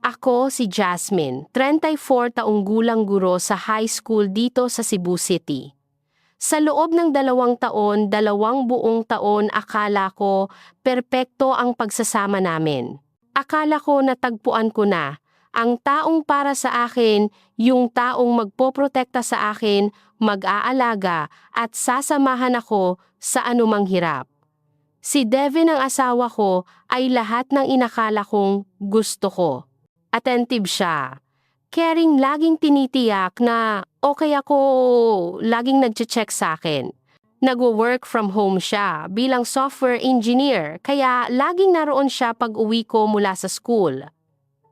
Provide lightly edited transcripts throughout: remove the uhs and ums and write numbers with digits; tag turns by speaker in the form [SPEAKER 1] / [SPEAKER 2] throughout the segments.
[SPEAKER 1] Ako si Jasmine, 34 taong gulang guro sa high school dito sa Cebu City. Sa loob ng 2 taon, 2 buong taon akala ko perpekto ang pagsasama namin. Akala ko natagpuan ko na ang taong para sa akin, yung taong magpoprotekta sa akin, mag-aalaga at sasamahan ako sa anumang hirap. Si Devin ang asawa ko ay lahat ng inakala kong gusto ko. Attentive siya. Caring, laging tinitiyak na okay ako, laging nagche-check sa akin. Nagwo-work from home siya bilang software engineer kaya laging naroon siya pag uwi ko mula sa school.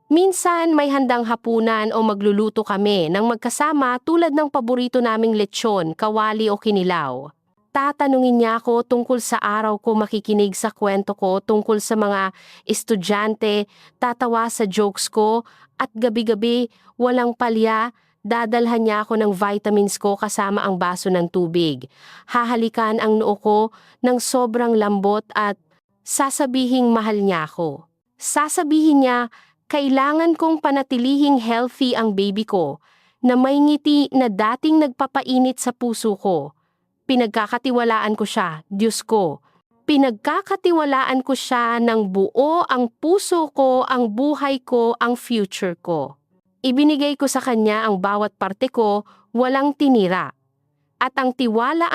[SPEAKER 1] Minsan may handang hapunan o magluluto kami ng magkasama tulad ng paborito naming lechon, kawali o kinilaw. Tatanungin niya ako tungkol sa araw ko, makikinig sa kwento ko tungkol sa mga estudyante, tatawa sa jokes ko, at gabi-gabi, walang palya, dadalhan niya ako ng vitamins ko kasama ang baso ng tubig. Hahalikan ang noo ko ng sobrang lambot at sasabihing mahal niya ako. Sasabihin niya, kailangan kong panatilihing healthy ang baby ko, na may ngiti na dating nagpapainit sa puso ko. Pinagkakatiwalaan ko siya, Diyos ko. Pinagkakatiwalaan ko siya ng buo ang puso ko, ang buhay ko, ang future ko. Ibinigay ko sa kanya ang bawat parte ko, walang tinira. At ang tiwala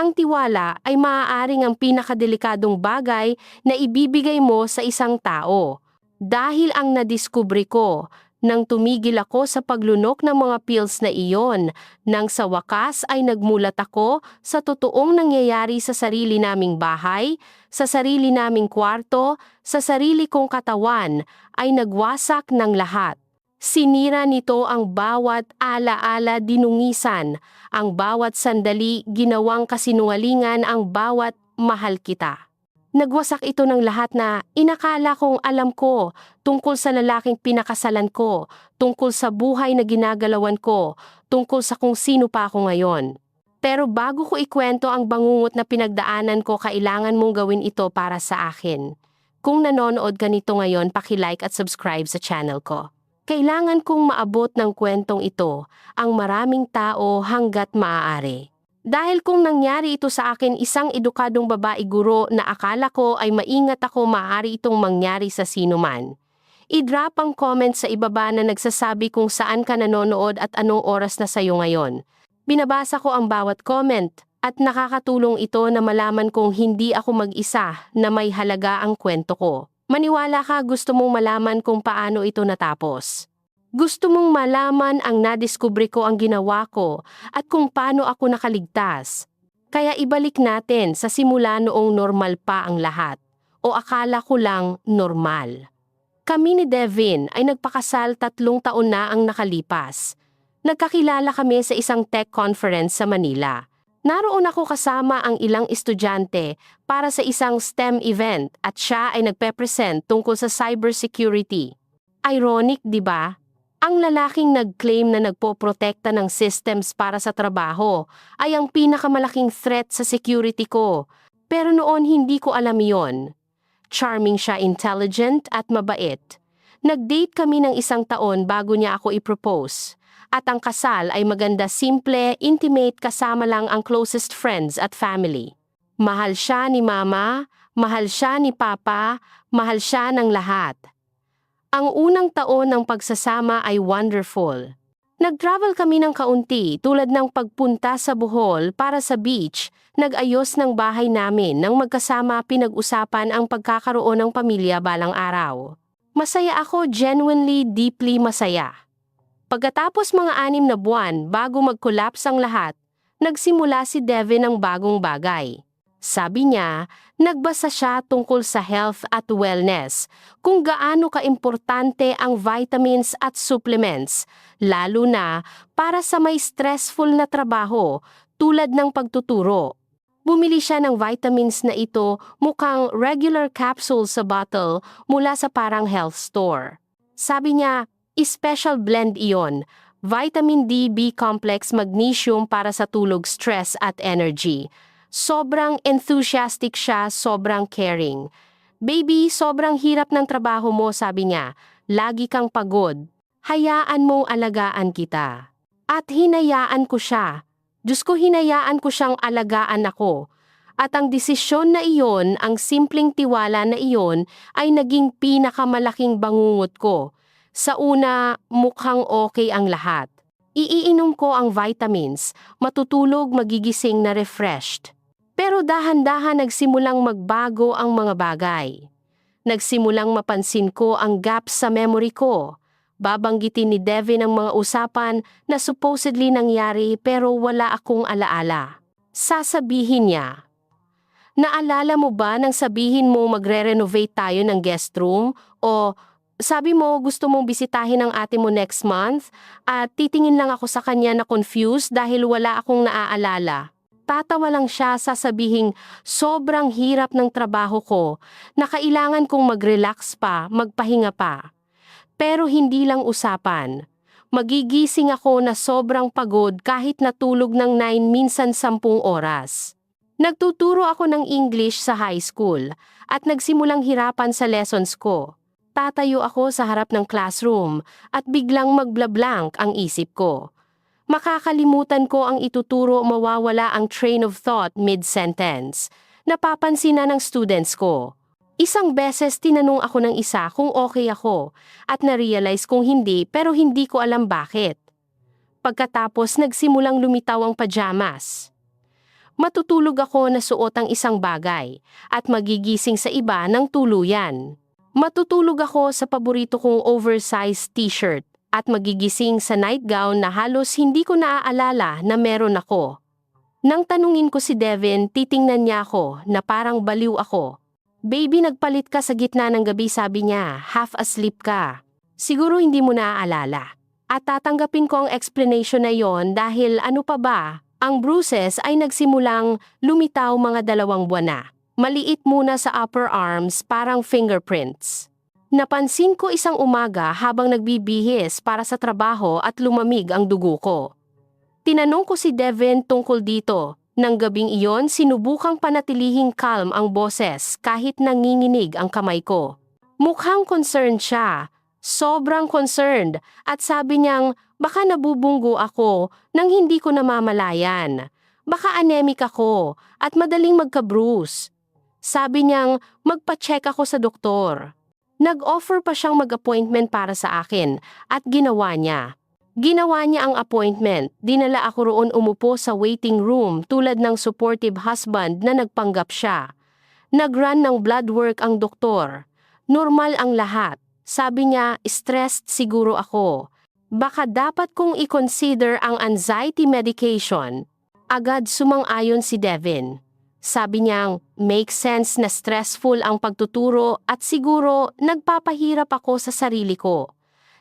[SPEAKER 1] ay maaaring ang pinakadelikadong bagay na ibibigay mo sa isang tao. Dahil ang nadiskubre ko, nang tumigil ako sa paglunok ng mga pills na iyon, nang sa wakas ay nagmulat ako sa totoong nangyayari sa sarili naming bahay, sa sarili naming kwarto, sa sarili kong katawan, ay nagwasak ng lahat. Sinira nito ang bawat ala-ala, dinungisan, ang bawat sandali, ginawang kasinungalingan, ang bawat mahal kita. Nagwasak ito ng lahat na inakala kong alam ko tungkol sa lalaking pinakasalan ko, tungkol sa buhay na ginagalawan ko, tungkol sa kung sino pa ako ngayon. Pero bago ko ikwento ang bangungot na pinagdaanan ko, kailangan mong gawin ito para sa akin. Kung nanonood ka nito ngayon, paki-like at subscribe sa channel ko. Kailangan kong maabot ng kwentong ito ang maraming tao hanggat maaari. Dahil kung nangyari ito sa akin, isang edukadong babae guro na akala ko ay maingat ako, maaari itong mangyari sa sino man. I-drop ang comment sa ibaba na nagsasabi kung saan ka nanonood at anong oras na sayo ngayon. Binabasa ko ang bawat comment at nakakatulong ito na malaman kong hindi ako mag-isa, na may halaga ang kwento ko. Maniwala ka, gusto mong malaman kung paano ito natapos. Gusto mong malaman ang nadiskubre ko, ang ginawa ko, at kung paano ako nakaligtas. Kaya ibalik natin sa simula, noong normal pa ang lahat. O akala ko lang normal. Kami ni Devin ay nagpakasal 3 taon na ang nakalipas. Nagkakilala kami sa isang tech conference sa Manila. Naroon ako kasama ang ilang estudyante para sa isang STEM event at siya ay nagpe-present tungkol sa cybersecurity. Ironic, di ba? Ang lalaking nag-claim na nagpoprotekta ng systems para sa trabaho ay ang pinakamalaking threat sa security ko. Pero noon hindi ko alam yon. Charming siya, intelligent at mabait. Nag-date kami ng 1 taon bago niya ako i-propose. At ang kasal ay maganda, simple, intimate, kasama lang ang closest friends at family. Mahal siya ni mama, mahal siya ni papa, mahal siya ng lahat. Ang unang taon ng pagsasama ay wonderful. Nag-travel kami ng kaunti tulad ng pagpunta sa Bohol para sa beach, nag-ayos ng bahay namin nang magkasama, pinag-usapan ang pagkakaroon ng pamilya balang araw. Masaya ako, genuinely, deeply masaya. Pagkatapos mga 6 na buwan bago mag-collapse ang lahat, nagsimula si Devin ng bagong bagay. Sabi niya, nagbasa siya tungkol sa health at wellness, kung gaano kaimportante ang vitamins at supplements, lalo na para sa may stressful na trabaho tulad ng pagtuturo. Bumili siya ng vitamins na ito, mukhang regular capsule sa bottle mula sa parang health store. Sabi niya, special blend iyon, vitamin D, B complex, magnesium para sa tulog, stress at energy. Sobrang enthusiastic siya, sobrang caring. Baby, sobrang hirap ng trabaho mo, sabi niya. Lagi kang pagod. Hayaan mong alagaan kita. At hinayaan ko siya. Diyos ko, hinayaan ko siyang alagaan ako. At ang desisyon na iyon, ang simpleng tiwala na iyon, ay naging pinakamalaking bangungot ko. Sa una, mukhang okay ang lahat. Iiinom ko ang vitamins, matutulog, magigising na refreshed. Pero dahan-dahan nagsimulang magbago ang mga bagay. Nagsimulang mapansin ko ang gaps sa memory ko. Babanggitin ni Devin ang mga usapan na supposedly nangyari pero wala akong alaala. Sasabihin niya, "Naalala mo ba nang sabihin mo magre-renovate tayo ng guest room? O sabi mo gusto mong bisitahin ang ate mo next month?" At titingin lang ako sa kanya na confused dahil wala akong naaalala. Tatawa lang siya, sasabihing sobrang hirap ng trabaho ko na kailangan kong mag-relax pa, magpahinga pa. Pero hindi lang usapan. Magigising ako na sobrang pagod kahit natulog ng 9 minsan 10 oras. Nagtuturo ako ng English sa high school at nagsimulang hirapan sa lessons ko. Tatayo ako sa harap ng classroom at biglang magbla-blank ang isip ko. Makakalimutan ko ang ituturo, mawawala ang train of thought mid-sentence. Napapansin na ng students ko. Isang beses tinanong ako ng isa kung okay ako at na-realize kong hindi pero hindi ko alam bakit. Pagkatapos nagsimulang lumitaw ang pajamas. Matutulog ako na suot ang isang bagay at magigising sa iba ng tuluyan. Matutulog ako sa paborito kong oversized t-shirt at magigising sa nightgown na halos hindi ko naaalala na meron ako. Nang tanungin ko si Devin, titingnan niya ako na parang baliw ako. "Baby, nagpalit ka sa gitna ng gabi," sabi niya, "half asleep ka. Siguro hindi mo naaalala." At tatanggapin ko ang explanation na yon dahil ano pa ba, ang bruises ay nagsimulang lumitaw mga 2 buwan na. Maliit muna sa upper arms, parang fingerprints. Napansin ko isang umaga habang nagbibihis para sa trabaho at lumamig ang dugo ko. Tinanong ko si Devin tungkol dito. Nang gabing iyon, sinubukang panatilihing calm ang boses kahit nanginginig ang kamay ko. Mukhang concerned siya. Sobrang concerned. At sabi niyang baka nabubunggo ako nang hindi ko namamalayan. Baka anemic ako at madaling magka-bruise. Sabi niyang magpa-check ako sa doktor. Nag-offer pa siyang mag-appointment para sa akin at ginawa niya. Ginawa niya ang appointment, dinala ako roon, umupo sa waiting room tulad ng supportive husband na nagpanggap siya. Nag-run ng blood work ang doktor. Normal ang lahat. Sabi niya, stressed siguro ako. Baka dapat kong i-consider ang anxiety medication. Agad sumang-ayon si Devin. Sabi niyang, make sense na stressful ang pagtuturo at siguro nagpapahirap ako sa sarili ko.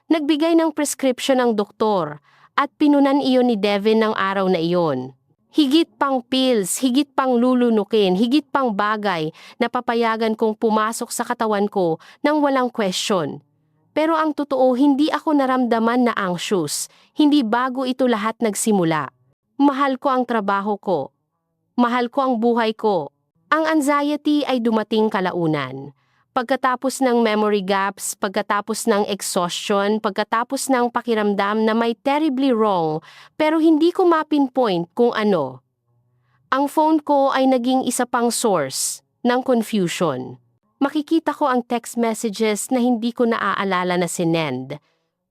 [SPEAKER 1] Nagbigay ng prescription ang doktor at pinunan iyon ni Devin ng araw na iyon. Higit pang pills, higit pang lulunukin, higit pang bagay na papayagan kong pumasok sa katawan ko nang walang question. Pero ang totoo, hindi ako naramdaman na anxious. Hindi bago ito lahat nagsimula. Mahal ko ang trabaho ko. Mahal ko ang buhay ko. Ang anxiety ay dumating kalaunan. Pagkatapos ng memory gaps, pagkatapos ng exhaustion, pagkatapos ng pakiramdam na may terribly wrong pero hindi ko mapinpoint kung ano. Ang phone ko ay naging isa pang source ng confusion. Makikita ko ang text messages na hindi ko naaalala na sinend.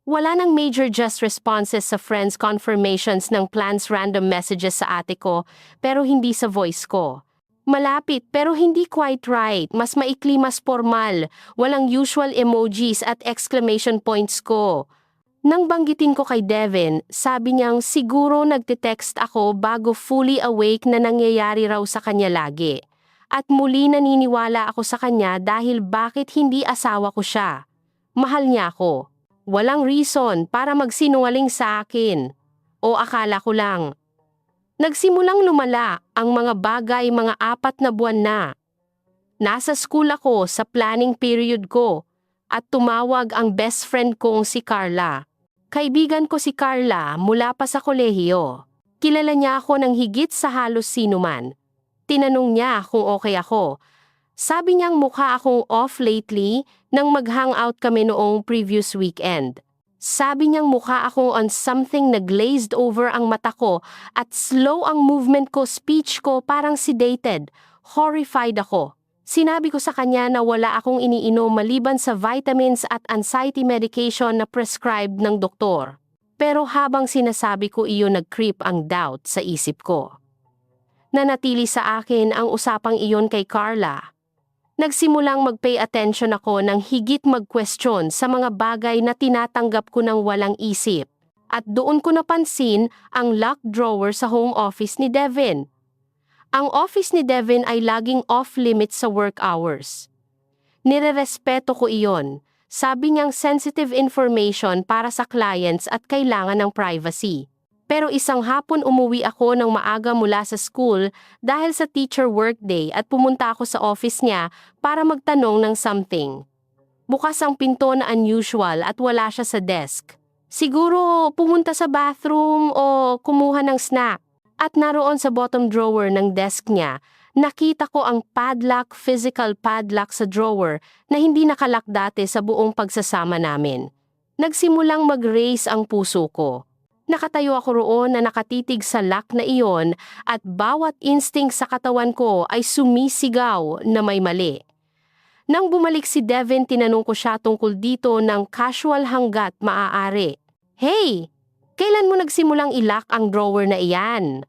[SPEAKER 1] Wala nang major just responses sa friends, confirmations ng plans, random messages sa ate ko, pero hindi sa voice ko. Malapit pero hindi quite right, mas maikli, mas formal, walang usual emojis at exclamation points ko. Nang banggitin ko kay Devin, sabi niyang siguro nagte-text ako bago fully awake na nangyayari raw sa kanya lagi. At muli naniniwala ako sa kanya dahil bakit hindi asawa ko siya. Mahal niya ako. Walang reason para magsinungaling sa akin. O akala ko lang. Nagsimulang lumala ang mga bagay mga 4 na buwan na. Nasa school ako sa planning period ko at tumawag ang best friend kong si Carla. Kaibigan ko si Carla mula pa sa kolehiyo. Kilala niya ako ng higit sa halos sino man. Tinanong niya kung okay ako. Sabi niyang mukha akong off lately nang mag-hangout kami noong previous weekend. Sabi niyang mukha akong on something na glazed over ang mata ko at slow ang movement ko, speech ko parang sedated. Horrified ako. Sinabi ko sa kanya na wala akong iniinom maliban sa vitamins at anxiety medication na prescribed ng doktor. Pero habang sinasabi ko iyon, nag-creep ang doubt sa isip ko. Nanatili sa akin ang usapang iyon kay Carla. Nagsimulang mag-pay attention ako ng higit mag-question sa mga bagay na tinatanggap ko ng walang isip. At doon ko napansin ang locked drawer sa home office ni Devin. Ang office ni Devin ay laging off-limit sa work hours. Nirerespeto ko iyon. Sabi niyang sensitive information para sa clients at kailangan ng privacy. Pero isang hapon umuwi ako ng maaga mula sa school dahil sa teacher workday at pumunta ako sa office niya para magtanong ng something. Bukas ang pinto na unusual at wala siya sa desk. Siguro pumunta sa bathroom o kumuha ng snack. At naroon sa bottom drawer ng desk niya, nakita ko ang padlock, physical padlock sa drawer na hindi nakalock dati sa buong pagsasama namin. Nagsimulang mag-race ang puso ko. Nakatayo ako roon na nakatitig sa lock na iyon at bawat instinct sa katawan ko ay sumisigaw na may mali. Nang bumalik si Devin, tinanong ko siya tungkol dito ng casual hanggat maaari. Hey! Kailan mo nagsimulang i-lock ang drawer na iyan?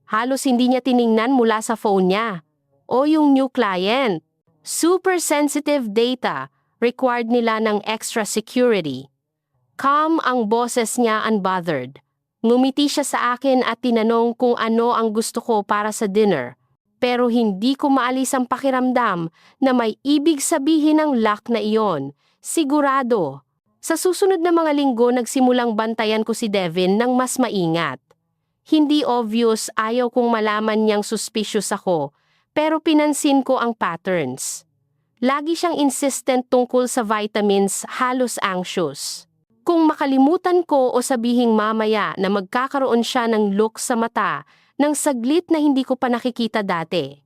[SPEAKER 1] Halos hindi niya tiningnan mula sa phone niya. O yung new client. Super sensitive data. Required nila ng extra security. Calm ang boses niya, unbothered. Ngumiti siya sa akin at tinanong kung ano ang gusto ko para sa dinner. Pero hindi ko maalis ang pakiramdam na may ibig sabihin ang lock na iyon. Sigurado. Sa susunod na mga linggo, nagsimulang bantayan ko si Devin ng mas maingat. Hindi obvious, ayaw kong malaman niyang suspicious ako, pero pinansin ko ang patterns. Lagi siyang insistent tungkol sa vitamins, halos anxious. Kung makalimutan ko o sabihing mamaya na magkakaroon siya ng look sa mata ng saglit na hindi ko pa nakikita dati.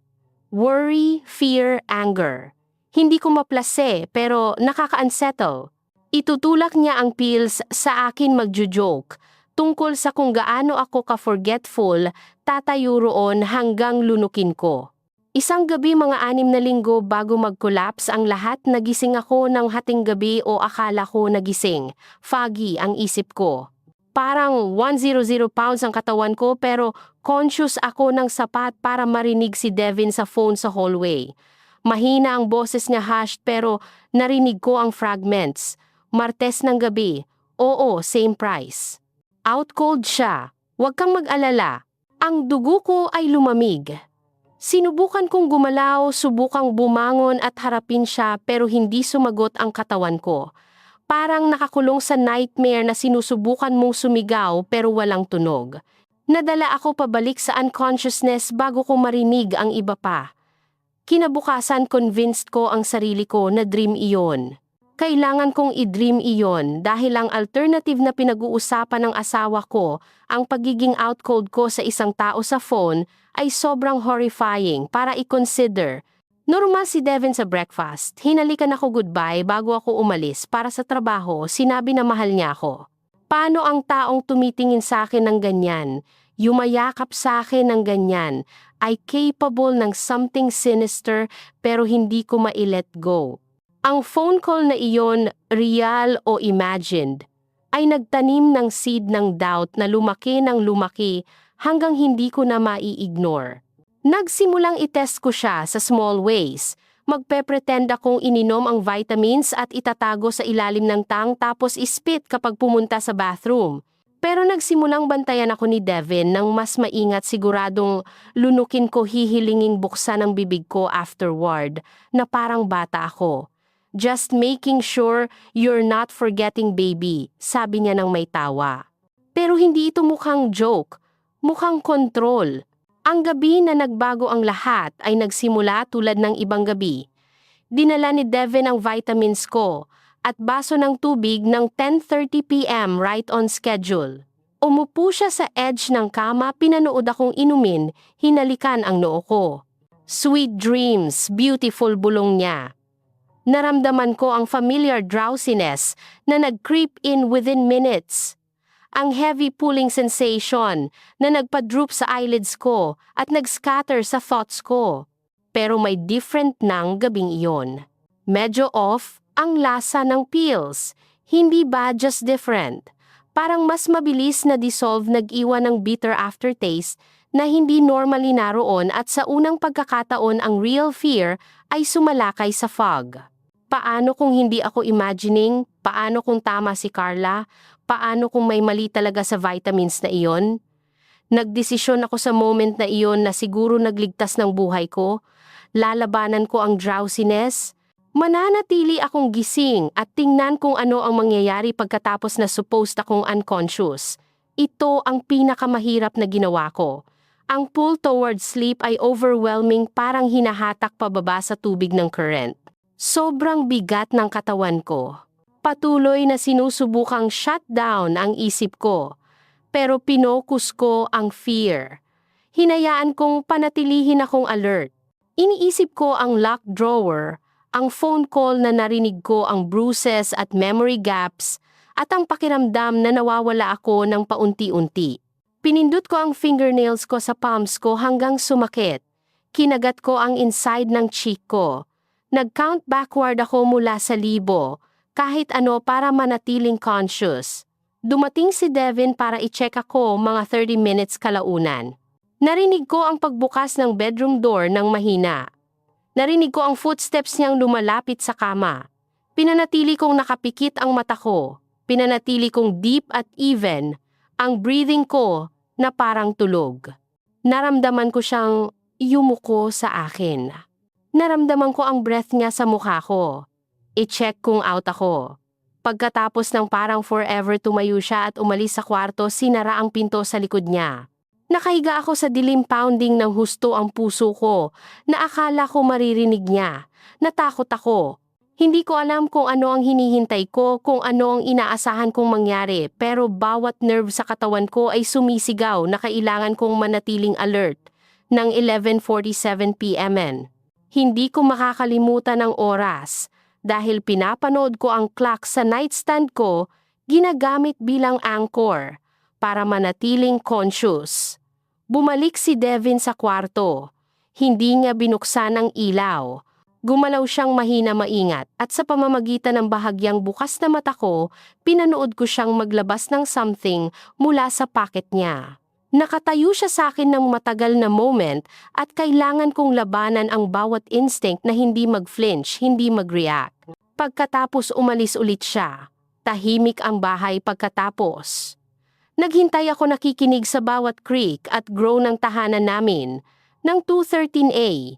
[SPEAKER 1] Worry, fear, anger. Hindi ko maplase pero nakaka-unsettle. Itutulak niya ang pills sa akin, magjo-joke tungkol sa kung gaano ako ka-forgetful, tatayo roon hanggang lunukin ko. Isang gabi, mga 6 na linggo bago mag-collapse ang lahat, nagising ako ng hating gabi o akala ko nagising. Foggy ang isip ko. Parang 100 pounds ang katawan ko pero conscious ako ng sapat para marinig si Devin sa phone sa hallway. Mahina ang boses niya, hushed, pero narinig ko ang fragments. Martes ng gabi. Oo, same price. Out cold siya. Huwag kang mag-alala. Ang dugo ko ay lumamig. Sinubukan kong gumalaw, subukang bumangon at harapin siya pero hindi sumagot ang katawan ko. Parang nakakulong sa nightmare na sinusubukan mong sumigaw pero walang tunog. Nadala ako pabalik sa unconsciousness bago ko marinig ang iba pa. Kinabukasan, convinced ko ang sarili ko na dream iyon. Kailangan kong i-dream iyon dahil ang alternative na pinag-uusapan ng asawa ko, ang pagiging out cold ko sa isang tao sa phone, ay sobrang horrifying para i-consider. Normal si Devin sa breakfast. Hinalikan ako goodbye bago ako umalis para sa trabaho. Sinabi na mahal niya ako. Paano ang taong tumitingin sa akin ng ganyan, yumayakap sa akin ng ganyan, ay capable ng something sinister pero hindi ko ma-let go? Ang phone call na iyon, real o imagined, ay nagtanim ng seed ng doubt na lumaki ng lumaki hanggang hindi ko na mai-ignore. Nagsimulang itest ko siya sa small ways. Magpe-pretend akong ininom ang vitamins at itatago sa ilalim ng tang tapos ispit kapag pumunta sa bathroom. Pero nagsimulang bantayan ako ni Devin ng mas maingat, siguradong lunukin ko, hihilinging buksan ang bibig ko afterward na parang bata ako. Just making sure you're not forgetting, baby, sabi niya nang may tawa. Pero hindi ito mukhang joke, mukhang control. Ang gabi na nagbago ang lahat ay nagsimula tulad ng ibang gabi. Dinala ni Devin ang vitamins ko at baso ng tubig ng 10:30 p.m. right on schedule. Umupo siya sa edge ng kama, pinanood akong inumin, hinalikan ang noo ko. Sweet dreams, beautiful, bulong niya. Naramdaman ko ang familiar drowsiness na nag-creep in within minutes. Ang heavy pulling sensation na nagpa-droop sa eyelids ko at nag-scatter sa thoughts ko. Pero may different ng gabing iyon. Medyo off ang lasa ng pills. Hindi ba just different? Parang mas mabilis na dissolve nag-iwan ng bitter aftertaste na hindi normally naroon at sa unang pagkakataon ang real fear ay sumalakay sa fog. Paano kung hindi ako imagining? Paano kung tama si Carla? Paano kung may mali talaga sa vitamins na iyon? Nagdesisyon ako sa moment na iyon na siguro nagligtas ng buhay ko. Lalabanan ko ang drowsiness. Mananatili akong gising at tingnan kung ano ang mangyayari pagkatapos na supposed akong unconscious. Ito ang pinakamahirap na ginawa ko. Ang pull towards sleep ay overwhelming, parang hinahatak pababa sa tubig ng current. Sobrang bigat ng katawan ko. Patuloy na sinusubukang shutdown ang isip ko. Pero pinokus ko ang fear. Hinayaan kong panatilihin akong alert. Iniisip ko ang locked drawer, ang phone call na narinig ko, ang bruises at memory gaps, at ang pakiramdam na nawawala ako ng paunti-unti. Pinindot ko ang fingernails ko sa palms ko hanggang sumakit. Kinagat ko ang inside ng cheek ko. Nag-count backward ako mula sa 1,000, kahit ano para manatiling conscious. Dumating si Devin para i-check ako mga 30 minutes kalaunan. Narinig ko ang pagbukas ng bedroom door ng mahina. Narinig ko ang footsteps niyang lumalapit sa kama. Pinanatili kong nakapikit ang mata ko. Pinanatili kong deep at even ang breathing ko na parang tulog. Naramdaman ko siyang yumuko sa akin. Naramdaman ko ang breath niya sa mukha ko. I-check kung out ako. Pagkatapos ng parang forever tumayo siya at umalis sa kwarto, sinara ang pinto sa likod niya. Nakahiga ako sa dilim, pounding ng husto ang puso ko na akala ko maririnig niya. Natakot ako. Hindi ko alam kung ano ang hinihintay ko, kung ano ang inaasahan kong mangyari, pero bawat nerve sa katawan ko ay sumisigaw na kailangan kong manatiling alert. Ng 11:47 p.m. Hindi ko makakalimutan ang oras dahil pinapanood ko ang clock sa nightstand ko, ginagamit bilang anchor para manatiling conscious. Bumalik si Devin sa kwarto. Hindi niya binuksan ang ilaw. Gumalaw siyang mahina-maingat at sa pamamagitan ng bahagyang bukas na mata ko, pinanood ko siyang maglabas ng something mula sa pocket niya. Nakatayo siya sa akin ng matagal na moment at kailangan kong labanan ang bawat instinct na hindi mag-flinch, hindi mag-react. Pagkatapos umalis ulit siya. Tahimik ang bahay pagkatapos. Naghintay ako, nakikinig sa bawat creak at grow ng tahanan namin. Ng 2:13 a.m.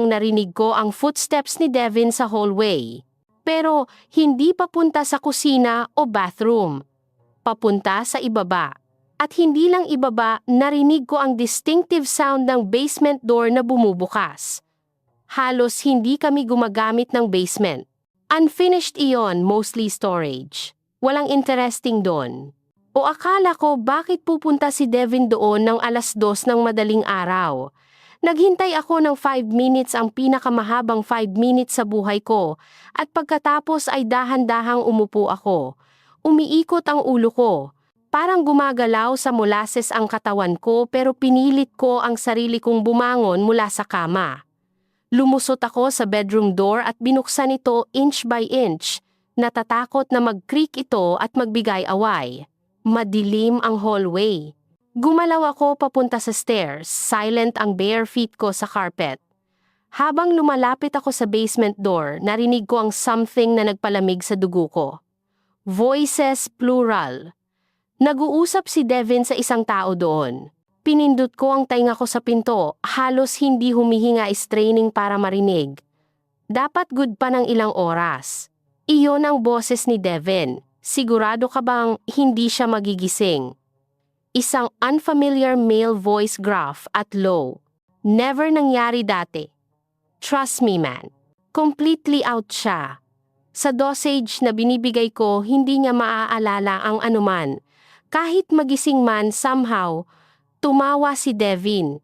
[SPEAKER 1] Narinig ko ang footsteps ni Devin sa hallway. Pero hindi papunta sa kusina o bathroom. Papunta sa ibaba. At hindi lang ibaba, narinig ko ang distinctive sound ng basement door na bumubukas. Halos hindi kami gumagamit ng basement. Unfinished iyon, mostly storage. Walang interesting doon. O akala ko bakit pupunta si Devin doon ng 2:00 ng madaling araw. Naghintay ako ng 5 minutes, ang pinakamahabang 5 minutes sa buhay ko, at pagkatapos ay dahan-dahang umupo ako. Umiikot ang ulo ko. Parang gumagalaw sa molasses ang katawan ko, pero pinilit ko ang sarili kong bumangon mula sa kama. Lumusot ako sa bedroom door at binuksan ito inch by inch. Natatakot na mag-creak ito at magbigay away. Madilim ang hallway. Gumalaw ako papunta sa stairs, silent ang bare feet ko sa carpet. Habang lumalapit ako sa basement door, narinig ko ang something na nagpalamig sa dugo ko. Voices plural. Nag-uusap si Devin sa isang tao doon. Pinindot ko ang tainga ko sa pinto, halos hindi humihinga, straining para marinig. Dapat good pa ng ilang oras. Iyon ang boses ni Devin. Sigurado ka bang hindi siya magigising? Isang unfamiliar male voice, gruff at low. Never nangyari dati. Trust me, man. Completely out siya. Sa dosage na binibigay ko, hindi niya maaalala ang anuman. Kahit magising man, somehow, tumawa si Devin.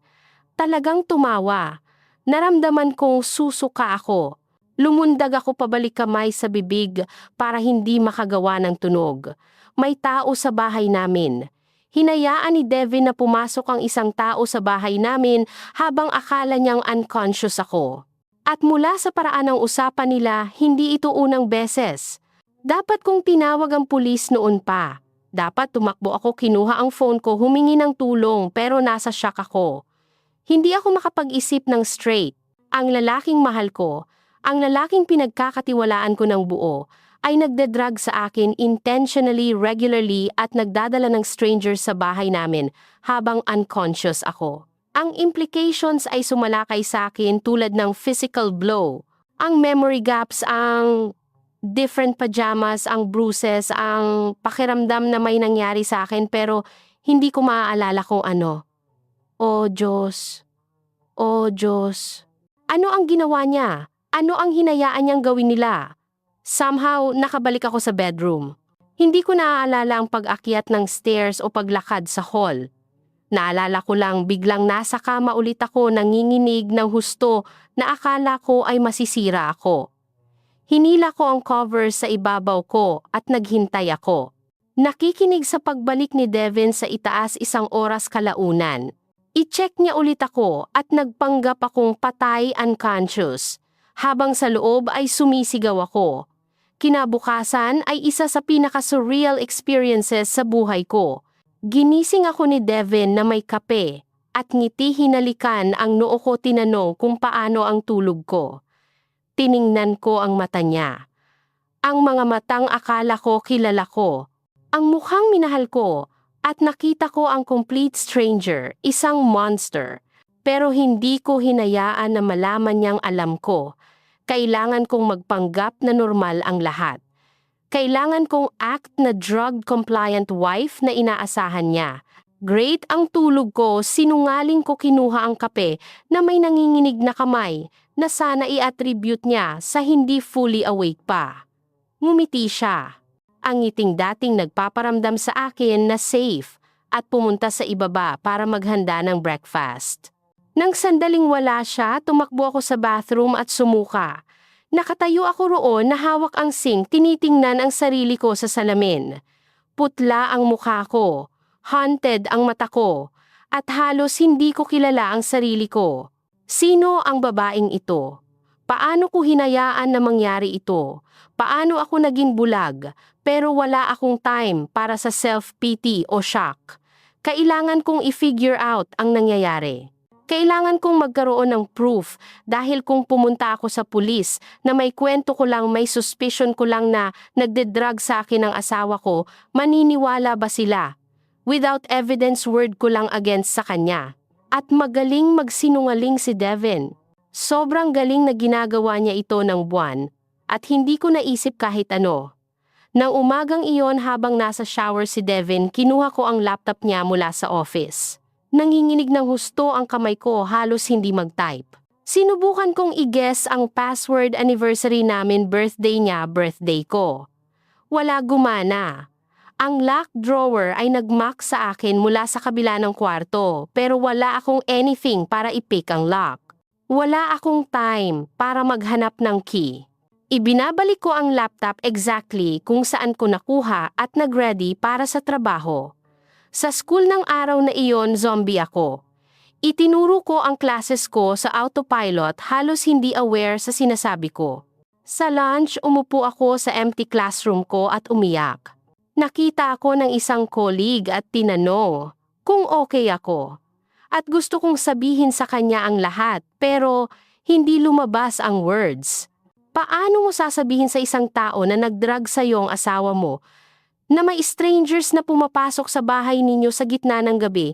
[SPEAKER 1] Talagang tumawa. Naramdaman kong susuka ako. Lumundag ako pabalik kamay sa bibig para hindi makagawa ng tunog. May tao sa bahay namin. Hinayaan ni Devin na pumasok ang isang tao sa bahay namin habang akala niyang unconscious ako. At mula sa paraan ng usapan nila, hindi ito unang beses. Dapat kong tinawag ang pulis noon pa. Dapat tumakbo ako, kinuha ang phone ko, humingi ng tulong pero nasa shock ako. Hindi ako makapag-isip ng straight. Ang lalaking mahal ko, ang lalaking pinagkakatiwalaan ko ng buo, ay nagde-drug sa akin intentionally, regularly at nagdadala ng strangers sa bahay namin habang unconscious ako. Ang implications ay sumalakay sa akin tulad ng physical blow, ang memory gaps, ang different pajamas, ang bruises, ang pakiramdam na may nangyari sa akin pero hindi ko maaalala kung ano. Oh Diyos, oh Diyos. Ano ang ginawa niya? Ano ang hinayaan niyang gawin nila? Somehow, nakabalik ako sa bedroom. Hindi ko naaalala ang pag-akyat ng stairs o paglakad sa hall. Naalala ko lang biglang nasa kama ulit ako nanginginig ng husto na akala ko ay masisira ako. Hinila ko ang covers sa ibabaw ko at naghintay ako. Nakikinig sa pagbalik ni Devin sa itaas 1 oras kalaunan. I-check niya ulit ako at nagpanggap akong patay unconscious. Habang sa loob ay sumisigaw ako. Kinabukasan ay isa sa pinaka-surreal experiences sa buhay ko. Ginising ako ni Devin na may kape at ngiti hinalikan ang noo ko, tinanong kung paano ang tulog ko. Tiningnan ko ang mata niya. Ang mga matang akala ko kilala ko. Ang mukhang minahal ko at nakita ko ang complete stranger, isang monster. Pero hindi ko hinayaan na malaman niyang alam ko. Kailangan kong magpanggap na normal ang lahat. Kailangan kong act na drug-compliant wife na inaasahan niya. Great ang tulog ko, sinungaling ko kinuha ang kape na may nanginginig na kamay na sana i-attribute niya sa hindi fully awake pa. Ngumiti siya. Ang ngiting dating nagpaparamdam sa akin na safe at pumunta sa ibaba para maghanda ng breakfast. Nang sandaling wala siya, tumakbo ako sa bathroom at sumuka. Nakatayo ako roon na hawak ang sink, tinitingnan ang sarili ko sa salamin. Putla ang mukha ko, haunted ang mata ko, at halos hindi ko kilala ang sarili ko. Sino ang babaeng ito? Paano ko hinayaan na mangyari ito? Paano ako naging bulag, pero wala akong time para sa self-pity o shock? Kailangan kong i-figure out ang nangyayari. Kailangan kong magkaroon ng proof dahil kung pumunta ako sa pulis na may kwento ko lang, may suspicion ko lang na nagde-drug sa akin ang asawa ko, maniniwala ba sila? Without evidence, word ko lang against sa kanya. At magaling magsinungaling si Devin. Sobrang galing na ginagawa niya ito ng buwan at hindi ko naisip kahit ano. Nang umagang iyon habang nasa shower si Devin, kinuha ko ang laptop niya mula sa office. Nanginginig ng husto ang kamay ko, halos hindi mag-type. Sinubukan kong i-guess ang password, anniversary namin, birthday niya, birthday ko. Wala gumana. Ang lock drawer ay nag-mock sa akin mula sa kabila ng kwarto pero wala akong anything para i-pick ang lock. Wala akong time para maghanap ng key. Ibinabalik ko ang laptop exactly kung saan ko nakuha at nag-ready para sa trabaho. Sa school ng araw na iyon, zombie ako. Itinuro ko ang classes ko sa autopilot, halos hindi aware sa sinasabi ko. Sa lunch, umupo ako sa empty classroom ko at umiyak. Nakita ako ng isang colleague at tinanong kung okay ako. At gusto kong sabihin sa kanya ang lahat, pero hindi lumabas ang words. Paano mo sasabihin sa isang tao na nag-drug sa'yo ang asawa mo, na may strangers na pumapasok sa bahay ninyo sa gitna ng gabi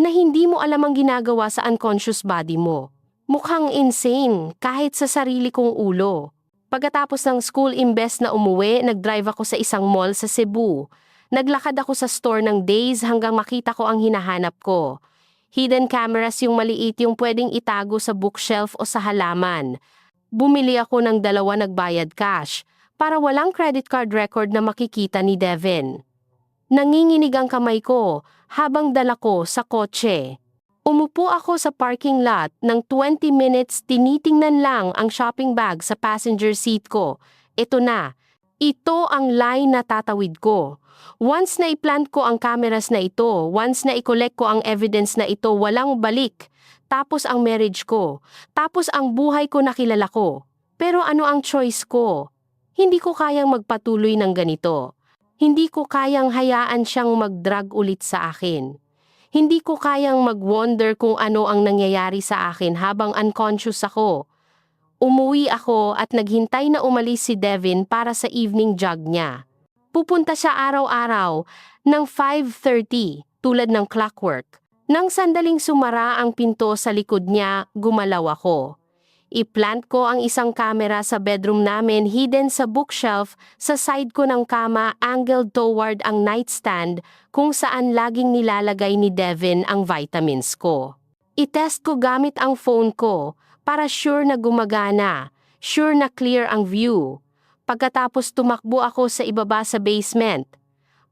[SPEAKER 1] na hindi mo alam ang ginagawa sa unconscious body mo? Mukhang insane kahit sa sarili kong ulo. Pagkatapos ng school, imbes na umuwi, nag-drive ako sa isang mall sa Cebu. Naglakad ako sa store ng days hanggang makita ko ang hinahanap ko. Hidden cameras, yung maliit, yung pwedeng itago sa bookshelf o sa halaman. Bumili ako ng 2, nagbayad cash para walang credit card record na makikita ni Devin. Nanginginig ang kamay ko habang dala ko sa kotse. Umupo ako sa parking lot ng 20 minutes tinitingnan lang ang shopping bag sa passenger seat ko. Ito na. Ito ang line na tatawid ko. Once na i-plant ko ang cameras na ito, once na i-collect ko ang evidence na ito, walang balik. Tapos ang marriage ko. Tapos ang buhay ko na kilala ko. Pero ano ang choice ko? Hindi ko kayang magpatuloy ng ganito. Hindi ko kayang hayaan siyang mag-drag ulit sa akin. Hindi ko kayang mag-wonder kung ano ang nangyayari sa akin habang unconscious ako. Umuwi ako at naghintay na umalis si Devin para sa evening jog niya. Pupunta siya araw-araw ng 5:30 tulad ng clockwork. Nang sandaling sumara ang pinto sa likod niya, gumalaw ako. I-plant ko ang isang camera sa bedroom namin hidden sa bookshelf sa side ko ng kama angled toward ang nightstand kung saan laging nilalagay ni Devin ang vitamins ko. I-test ko gamit ang phone ko para sure na gumagana, sure na clear ang view. Pagkatapos tumakbo ako sa ibaba sa basement.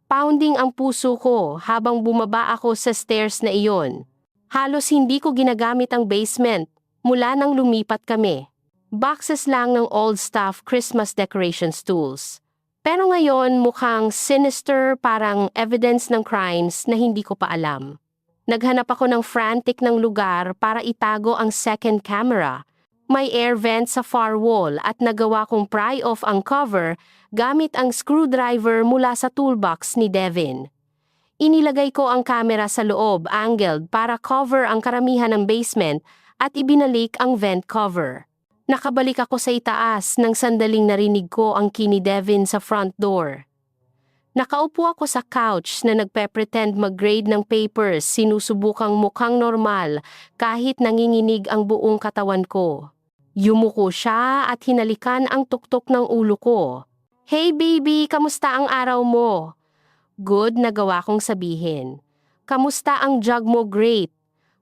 [SPEAKER 1] Pounding ang puso ko habang bumaba ako sa stairs na iyon. Halos hindi ko ginagamit ang basement mula nang lumipat kami. Boxes lang ng old stuff Christmas decorations tools. Pero ngayon mukhang sinister, parang evidence ng crimes na hindi ko pa alam. Naghanap ako ng frantic ng lugar para itago ang second camera. May air vent sa far wall at nagawa kong pry off ang cover gamit ang screwdriver mula sa toolbox ni Devin. Inilagay ko ang camera sa loob, angled para cover ang karamihan ng basement at ibinalik ang vent cover. Nakabalik ako sa itaas nang sandaling narinig ko ang key ni Devin sa front door. Nakaupo ako sa couch na nagpe-pretend mag-grade ng papers, sinusubukang mukhang normal kahit nanginginig ang buong katawan ko. Yumuko siya at hinalikan ang tuktok ng ulo ko. "Hey baby, kamusta ang araw mo?" Good na gawa kong sabihin. "Kamusta ang jog mo?" "Great."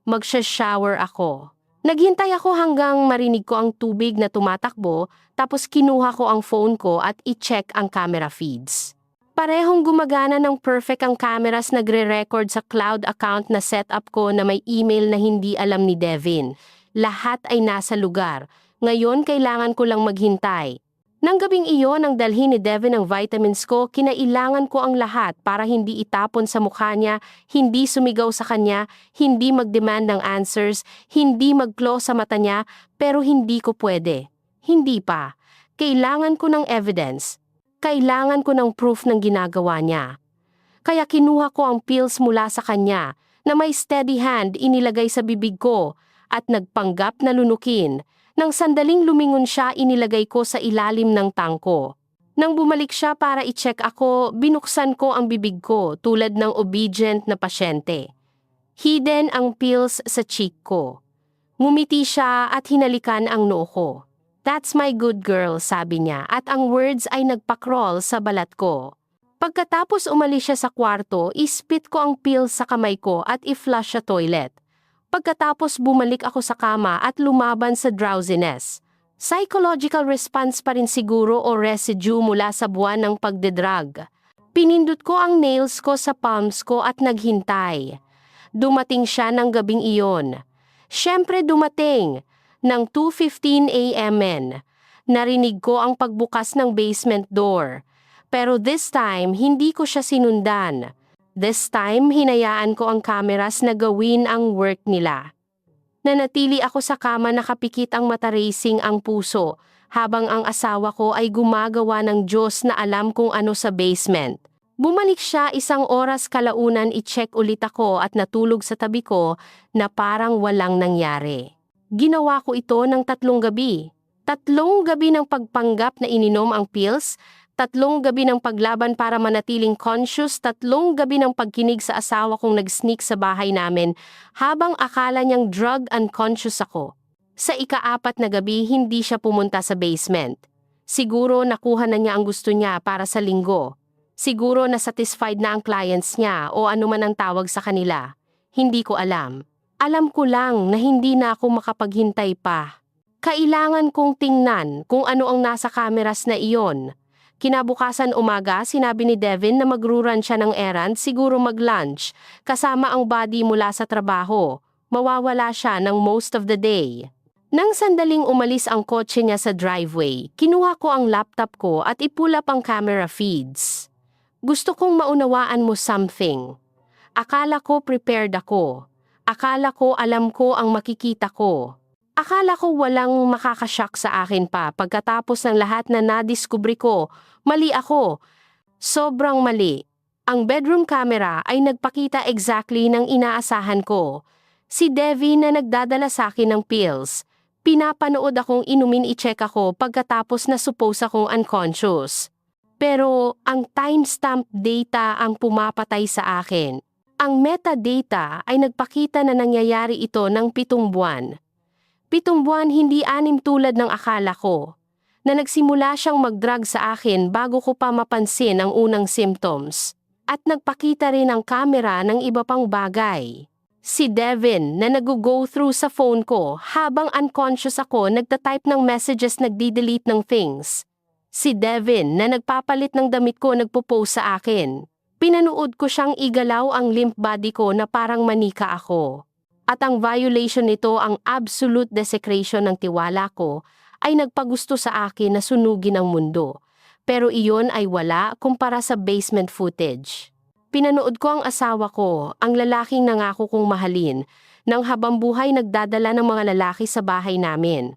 [SPEAKER 1] Magsha-shower ako. Naghintay ako hanggang marinig ko ang tubig na tumatakbo, tapos kinuha ko ang phone ko at i-check ang camera feeds. Parehong gumagana ng perfect ang cameras, nagre-record sa cloud account na setup ko na may email na hindi alam ni Devin. Lahat ay nasa lugar. Ngayon kailangan ko lang maghintay. Nang gabing iyon ang dalhin ni Devin ang vitamins ko, kinailangan ko ang lahat para hindi itapon sa mukha niya, hindi sumigaw sa kanya, hindi mag-demand ng answers, hindi mag-close sa mata niya, pero hindi ko pwede. Hindi pa. Kailangan ko ng evidence. Kailangan ko ng proof ng ginagawa niya. Kaya kinuha ko ang pills mula sa kanya, na may steady hand inilagay sa bibig ko, at nagpanggap na lunukin. Nang sandaling lumingon siya, inilagay ko sa ilalim ng tangko. Nang bumalik siya para i-check ako, binuksan ko ang bibig ko tulad ng obedient na pasyente. Hidden ang pills sa cheek ko. Ngumiti siya at hinalikan ang noo ko. "That's my good girl," sabi niya, at ang words ay nagpakrol sa balat ko. Pagkatapos umalis siya sa kwarto, ispit ko ang pills sa kamay ko at i-flush sa toilet. Pagkatapos bumalik ako sa kama at lumaban sa drowsiness. Psychological response pa rin siguro o residue mula sa buwan ng pagdedrag. Pinindot ko ang nails ko sa palms ko at naghintay. Dumating siya ng gabing iyon. Siyempre dumating. Ng 2:15 a.m. Narinig ko ang pagbukas ng basement door. Pero this time, hindi ko siya sinundan. This time, hinayaan ko ang cameras na gawin ang work nila. Nanatili ako sa kama, nakapikit ang mata, racing ang puso, habang ang asawa ko ay gumagawa ng Diyos na alam kung ano sa basement. Bumalik siya 1 oras kalaunan, i-check ulit ako at natulog sa tabi ko na parang walang nangyari. Ginawa ko ito ng 3 gabi. 3 gabi ng pagpanggap na ininom ang pills, 3 gabi ng paglaban para manatiling conscious, 3 gabi ng pagkinig sa asawa kong nag-sneak sa bahay namin habang akala niyang drug unconscious ako. Sa ika-4 na gabi, hindi siya pumunta sa basement. Siguro nakuha na niya ang gusto niya para sa linggo. Siguro na satisfied na ang clients niya o anuman ang tawag sa kanila. Hindi ko alam. Alam ko lang na hindi na ako makapaghintay pa. Kailangan kong tingnan kung ano ang nasa cameras na iyon. Kinabukasan umaga, sinabi ni Devin na magruran siya ng errand, siguro mag-lunch, kasama ang body mula sa trabaho. mawawala siya ng most of the day. Nang sandaling umalis ang kotse niya sa driveway, kinuha ko ang laptop ko at ipulap ang camera feeds. Gusto kong maunawaan mo something. Akala ko prepared ako. Akala ko alam ko ang makikita ko. Akala ko walang makakashock sa akin pa pagkatapos ng lahat na nadiskubre ko. Mali ako. Sobrang mali. Ang bedroom camera ay nagpakita exactly ng inaasahan ko. Si Devi na nagdadala sa akin ng pills. Pinapanood akong inumin i-check ako pagkatapos na suppose akong unconscious. Pero ang timestamp data ang pumapatay sa akin. Ang metadata ay nagpakita na nangyayari ito ng 7 buwan. 7 buwan hindi 6 tulad ng akala ko. Na nagsimula siyang mag-drug sa akin bago ko pa mapansin ang unang symptoms. At nagpakita rin ang camera ng iba pang bagay. Si Devin na nag-go through sa phone ko habang unconscious ako nagtatype ng messages nagdi-delete ng things. Si Devin na nagpapalit ng damit ko nagpo-post sa akin. Pinanood ko siyang igalaw ang limp body ko na parang manika ako. At ang violation nito, ang absolute desecration ng tiwala ko, ay nagpagusto sa akin na sunugin ang mundo. Pero iyon ay wala kumpara sa basement footage. Pinanood ko ang asawa ko, ang lalaking nangako kong mahalin, nang habang buhay nagdadala ng mga lalaki sa bahay namin.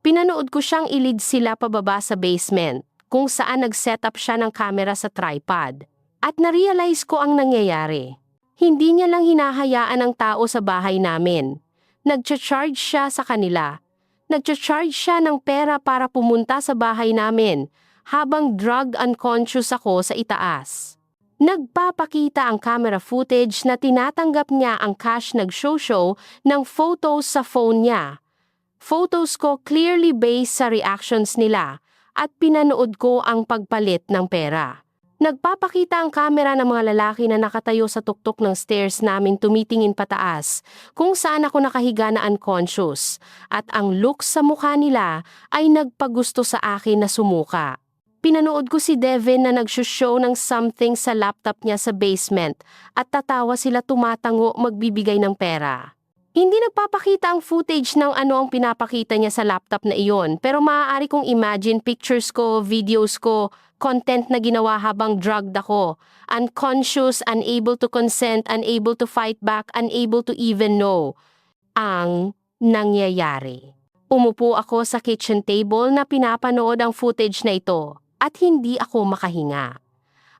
[SPEAKER 1] Pinanood ko siyang ilid sila pababa sa basement, kung saan nag-set up siya ng camera sa tripod. At na-realize ko ang nangyayari. Hindi niya lang hinahayaan ang tao sa bahay namin. Nag-charge siya sa kanila. Nag-charge siya ng pera para pumunta sa bahay namin, habang drugged unconscious ako sa itaas. Nagpapakita ang camera footage na tinatanggap niya ang cash nag-show ng photos sa phone niya. Photos ko clearly based sa reactions nila at pinanood ko ang pagpalit ng pera. Nagpapakita ang camera ng mga lalaki na nakatayo sa tuktok ng stairs namin tumitingin pataas kung saan ako nakahiga na unconscious at ang look sa mukha nila ay nagpagusto sa akin na sumuka. Pinanood ko si Devin na nag-show ng something sa laptop niya sa basement at tatawa sila tumatango magbibigay ng pera. Hindi nagpapakita ang footage ng ano ang pinapakita niya sa laptop na iyon pero maaari kong imagine pictures ko, videos ko, content na ginawa habang drugged ako, unconscious, unable to consent, unable to fight back, unable to even know ang nangyayari. Umupo ako sa kitchen table na pinapanood ang footage na ito. At hindi ako makahinga.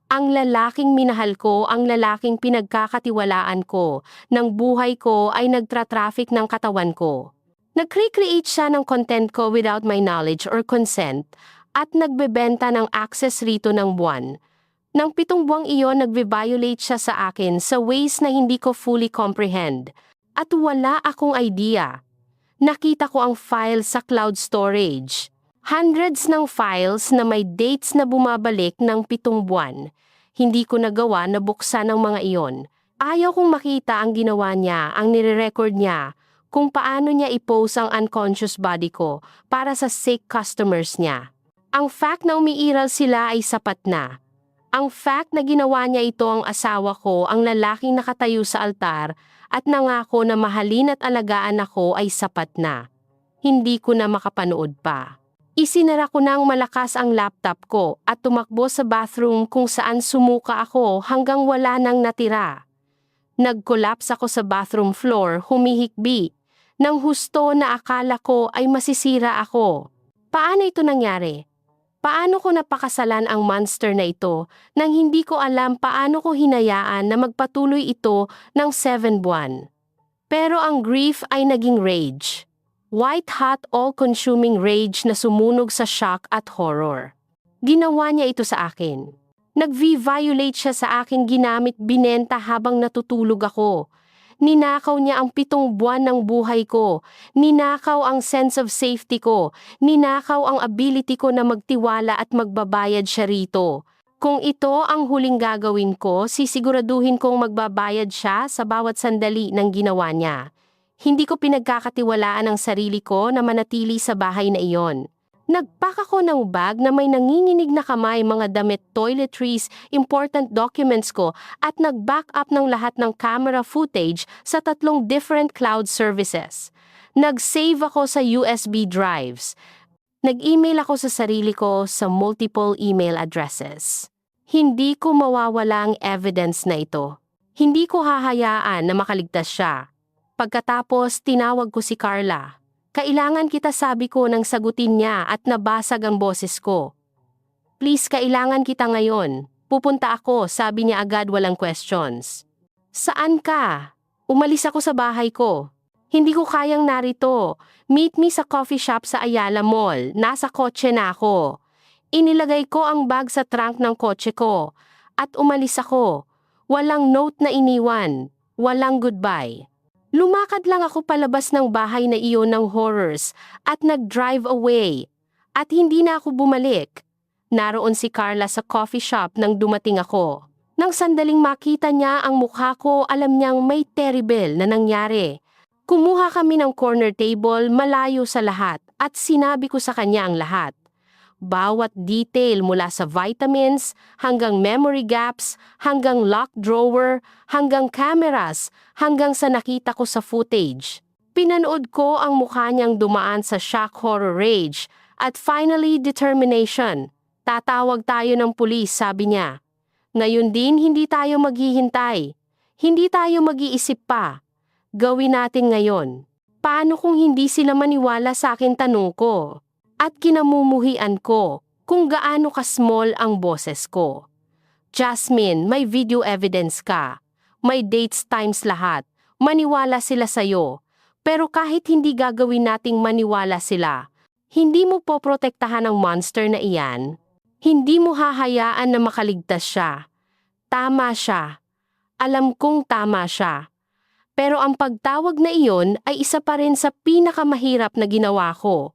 [SPEAKER 1] Ang lalaking minahal ko, ang lalaking pinagkakatiwalaan ko, ng buhay ko ay nagtra-traffic ng katawan ko. Nag-recreate siya ng content ko without my knowledge or consent at nagbebenta ng access rito ng buwan. Nang 7 buwang iyon nagbe-violate siya sa akin sa ways na hindi ko fully comprehend. At wala akong idea. Nakita ko ang file sa cloud storage. Hundreds ng files na may dates na bumabalik ng 7 buwan. Hindi ko nagawa na buksan ang mga iyon. Ayaw kong makita ang ginawa niya, ang nire-record niya, kung paano niya i-pose ang unconscious body ko para sa sick customers niya. Ang fact na umiiral sila ay sapat na. Ang fact na ginawa niya ito ang asawa ko, ang lalaking nakatayo sa altar, at nangako na mahalin at alagaan ako ay sapat na. Hindi ko na makapanood pa. Isinara ko ng malakas ang laptop ko at tumakbo sa bathroom kung saan sumuka ako hanggang wala nang natira. Nag-collapse ako sa bathroom floor, humihikbi, nang husto na akala ko ay masisira ako. Paano ito nangyari? Paano ko napakasalan ang monster na ito nang hindi ko alam paano ko hinayaan na magpatuloy ito ng 7 buwan? Pero ang grief ay naging rage. White-hot, all-consuming rage na sumunog sa shock at horror. Ginawa niya ito sa akin. Nag-violate siya sa akin ginamit binenta habang natutulog ako. Ninakaw niya ang 7 buwan ng buhay ko. Ninakaw ang sense of safety ko. Ninakaw ang ability ko na magtiwala at magbabayad siya rito. Kung ito ang huling gagawin ko, sisiguraduhin kong magbabayad siya sa bawat sandali ng ginawa niya. Hindi ko pinagkakatiwalaan ang sarili ko na manatili sa bahay na iyon. Nagpack ako ng bag na may nanginginig na kamay, mga damit, toiletries, important documents ko at nag-back up ng lahat ng camera footage sa 3 different cloud services. Nag-save ako sa USB drives. Nag-email ako sa sarili ko sa multiple email addresses. Hindi ko mawawala ang evidence na ito. Hindi ko hahayaan na makaligtas siya. Pagkatapos, tinawag ko si Carla. Kailangan kita, sabi ko nang sagutin niya at nabasag ang boses ko. Please, kailangan kita ngayon. Pupunta ako, sabi niya agad, walang questions. Saan ka? Umalis ako sa bahay ko. Hindi ko kayang narito. Meet me sa coffee shop sa Ayala Mall. Nasa kotse na ako. Inilagay ko ang bag sa trunk ng kotse ko. At umalis ako. Walang note na iniwan. Walang goodbye. Lumakad lang ako palabas ng bahay na iyon ng horrors at nag-drive away. At hindi na ako bumalik. Naroon si Carla sa coffee shop nang dumating ako. Nang sandaling makita niya ang mukha ko, alam niyang may terrible na nangyari. Kumuha kami ng corner table malayo sa lahat at sinabi ko sa kanya ang lahat. Bawat detail mula sa vitamins, hanggang memory gaps, hanggang locked drawer, hanggang cameras, hanggang sa nakita ko sa footage. Pinanood ko ang mukha niyang dumaan sa shock, horror, rage, at finally determination. Tatawag tayo ng pulis, sabi niya. Ngayon din hindi tayo maghihintay. Hindi tayo mag-iisip pa. Gawin natin ngayon. Paano kung hindi sila maniwala sa akin, tanong ko? At kinamumuhian ko kung gaano ka-small ang boses ko. Jasmine, may video evidence ka. May dates, times, lahat. Maniwala sila sa'yo. Pero kahit hindi gagawin nating maniwala sila, hindi mo poprotektahan ang monster na iyan. Hindi mo hahayaan na makaligtas siya. Tama siya. Alam kong tama siya. Pero ang pagtawag na iyon ay isa pa rin sa pinakamahirap na ginawa ko.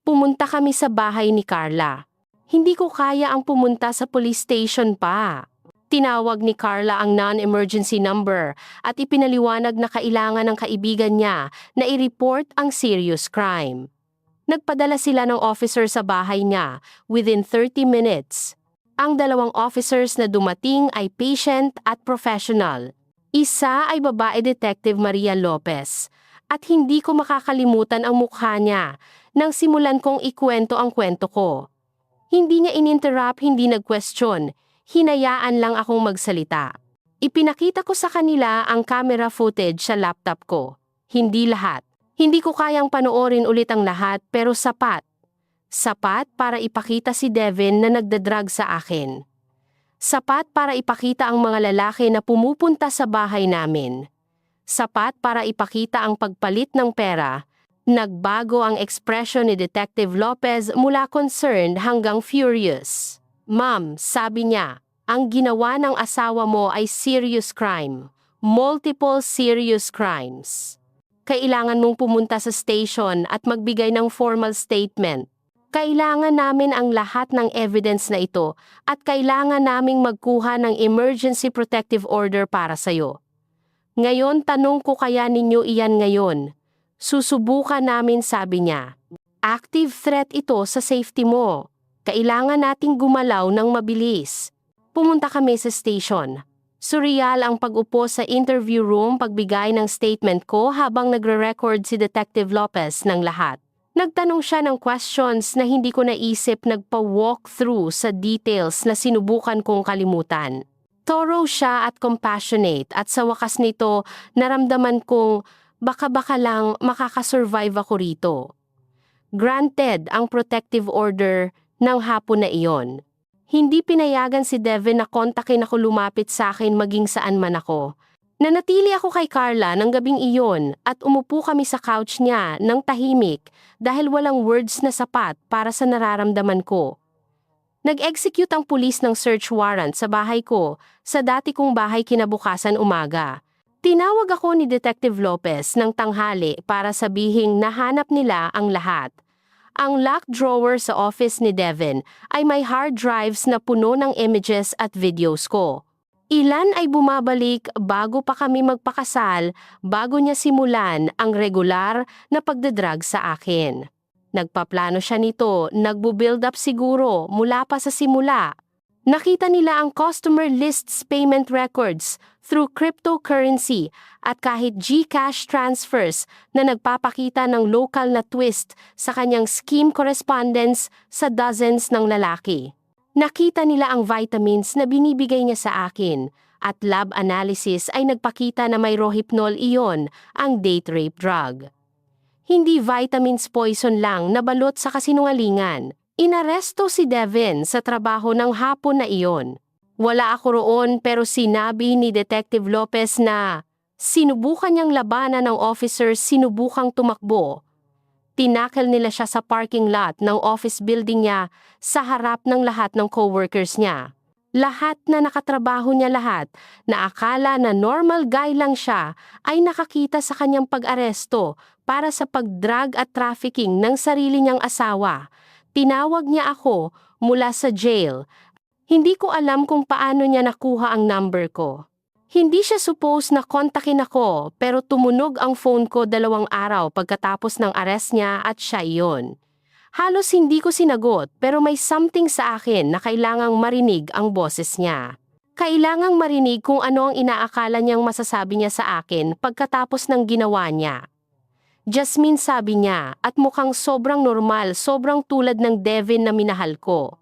[SPEAKER 1] Pumunta kami sa bahay ni Carla. Hindi ko kaya ang pumunta sa police station pa. Tinawag ni Carla ang non-emergency number at ipinaliwanag na kailangan ng kaibigan niya na i-report ang serious crime. Nagpadala sila ng officer sa bahay niya within 30 minutes. Ang 2 officers na dumating ay patient at professional. Isa ay babae, Detective Maria Lopez. At hindi ko makakalimutan ang mukha niya nang simulan kong ikwento ang kwento ko. Hindi niya ininterrupt, hindi nag-question. Hinayaan lang akong magsalita. Ipinakita ko sa kanila ang camera footage sa laptop ko. Hindi lahat. Hindi ko kayang panoorin ulit ang lahat, pero sapat. Sapat para ipakita si Devin na nagdadrag sa akin. Sapat para ipakita ang mga lalaki na pumupunta sa bahay namin. Sapat para ipakita ang pagpalit ng pera. Nagbago ang ekspresyon ni Detective Lopez mula concerned hanggang furious. Ma'am, sabi niya, ang ginawa ng asawa mo ay serious crime. Multiple serious crimes. Kailangan mong pumunta sa station at magbigay ng formal statement. Kailangan namin ang lahat ng evidence na ito at kailangan naming magkuha ng emergency protective order para sa'yo. Ngayon, tanong ko, kaya ninyo iyan ngayon? Susubukan namin, sabi niya. Active threat ito sa safety mo. Kailangan nating gumalaw ng mabilis. Pumunta kami sa station. Surreal ang pag-upo sa interview room, pagbigay ng statement ko habang nagre-record si Detective Lopez ng lahat. Nagtanong siya ng questions na hindi ko naisip, nagpa-walk through sa details na sinubukan kong kalimutan. Thorough siya at compassionate at sa wakas nito, naramdaman kong baka lang makakasurvive ako rito. Granted ang protective order ng hapon na iyon. Hindi pinayagan si Devin na kontakin ako, lumapit sa akin maging saan man ako. Nanatili ako kay Carla ng gabing iyon at umupo kami sa couch niya ng tahimik dahil walang words na sapat para sa nararamdaman ko. Nag-execute ang pulis ng search warrant sa bahay ko, sa dati kong bahay kinabukasan umaga. Tinawag ako ni Detective Lopez ng tanghali para sabihing nahanap nila ang lahat. Ang locked drawer sa office ni Devin ay may hard drives na puno ng images at videos ko. Ilan ay bumabalik bago pa kami magpakasal, bago niya simulan ang regular na pagdadrag sa akin. Nagpaplano siya nito, nagbo-build up siguro mula pa sa simula. Nakita nila ang customer lists payment records through cryptocurrency at kahit GCash transfers na nagpapakita ng local na twist sa kanyang scheme correspondence sa dozens ng lalaki. Nakita nila ang vitamins na binibigay niya sa akin at lab analysis ay nagpakita na may rohypnol iyon, ang date rape drug. Hindi vitamins poison lang na balot sa kasinungalingan. Inaresto si Devin sa trabaho ng hapon na iyon. Wala ako roon pero sinabi ni Detective Lopez na sinubukan niyang labanan ng officers, sinubukang tumakbo. Tinakil nila siya sa parking lot ng office building niya sa harap ng lahat ng coworkers niya. Lahat na nakatrabaho niya lahat na akala na normal guy lang siya ay nakakita sa kanyang pag-aresto para sa pag-drug at trafficking ng sarili niyang asawa. Tinawag niya ako mula sa jail. Hindi ko alam kung paano niya nakuha ang number ko. Hindi siya suppose na kontakin ako pero tumunog ang phone ko 2 araw pagkatapos ng arrest niya at siya iyon. Halos hindi ko sinagot pero may something sa akin na kailangang marinig ang boses niya. Kailangang marinig kung ano ang inaakala niyang masasabi niya sa akin pagkatapos ng ginawa niya. Jasmine, sabi niya, at mukhang sobrang normal, sobrang tulad ng Devin na minahal ko.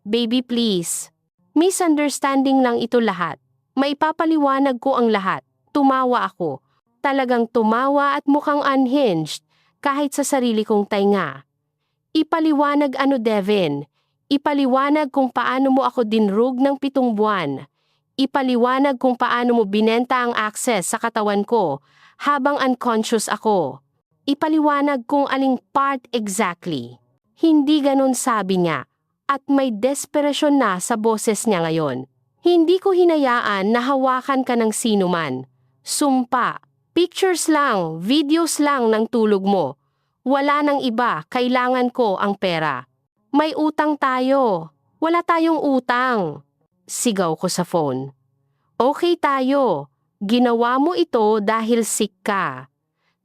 [SPEAKER 1] Baby, please. Misunderstanding lang ito lahat. Maipapaliwanag ko ang lahat. Tumawa ako. Talagang tumawa at mukhang unhinged, kahit sa sarili kong tainga. Ipaliwanag ano, Devin? Ipaliwanag kung paano mo ako dinrug ng 7 buwan. Ipaliwanag kung paano mo binenta ang access sa katawan ko habang unconscious ako. Ipaliwanag kung aling part exactly. Hindi ganon, sabi niya, at may desperasyon na sa boses niya ngayon. Hindi ko hinayaan na hawakan ka ng sinuman. Sumpa, pictures lang, videos lang ng tulog mo. Wala nang iba, kailangan ko ang pera. May utang tayo. Wala tayong utang. Sigaw ko sa phone. Okay tayo. Ginawa mo ito dahil sick ka.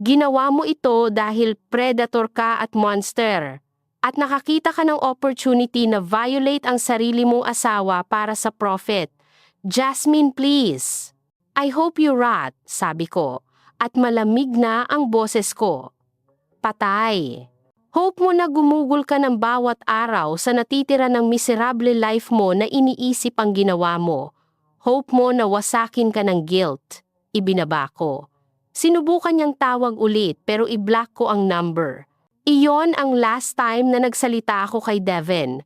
[SPEAKER 1] Ginawa mo ito dahil predator ka at monster. At nakakita ka ng opportunity na violate ang sarili mong asawa para sa profit. Jasmine, please. I hope you rot, sabi ko. At malamig na ang boses ko. Patay. Hope mo na gumugol ka ng bawat araw sa natitira ng miserable life mo na iniisip ang ginawa mo. Hope mo na wasakin ka ng guilt. Ibinaba ko. Sinubukan niyang tawag ulit pero i-block ko ang number. Iyon ang last time na nagsalita ako kay Devin.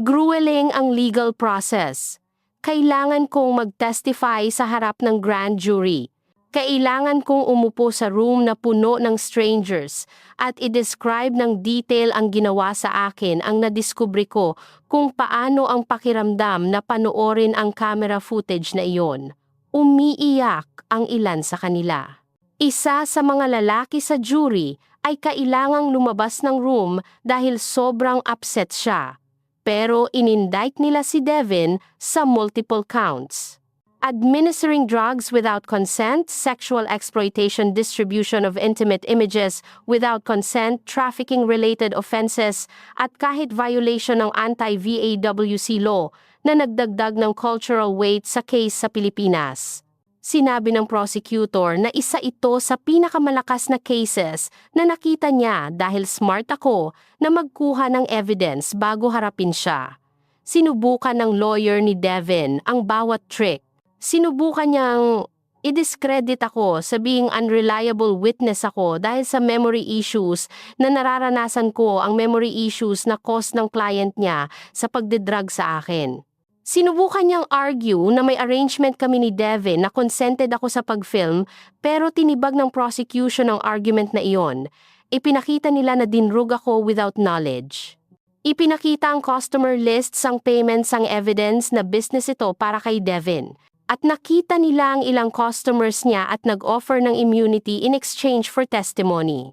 [SPEAKER 1] Grueling ang legal process. Kailangan kong mag-testify sa harap ng grand jury. Kailangan kong umupo sa room na puno ng strangers at i-describe ng detail ang ginawa sa akin ang nadiskubre ko kung paano ang pakiramdam na panoorin ang camera footage na iyon. Umiiyak ang ilan sa kanila. Isa sa mga lalaki sa jury ay kailangang lumabas ng room dahil sobrang upset siya. Pero inindict nila si Devin sa multiple counts. Administering drugs without consent, sexual exploitation, distribution of intimate images without consent, trafficking-related offenses, at kahit violation ng anti-VAWC law na nagdagdag ng cultural weight sa case sa Pilipinas. Sinabi ng prosecutor na isa ito sa pinakamalakas na cases na nakita niya dahil smart ako na magkuha ng evidence bago harapin siya. Sinubukan ng lawyer ni Devin ang bawat trick. Sinubukan niyang i-discredit ako, sabihing unreliable witness ako dahil sa memory issues na nararanasan ko ang memory issues na cause ng client niya sa pagdedrug sa akin. Sinubukan niyang argue na may arrangement kami ni Devin na consented ako sa pag-film pero tinibag ng prosecution ang argument na iyon. Ipinakita nila na dinrug ako without knowledge. Ipinakita ang customer lists, ang payments, ang evidence na business ito para kay Devin. At nakita nila ang ilang customers niya at nag-offer ng immunity in exchange for testimony.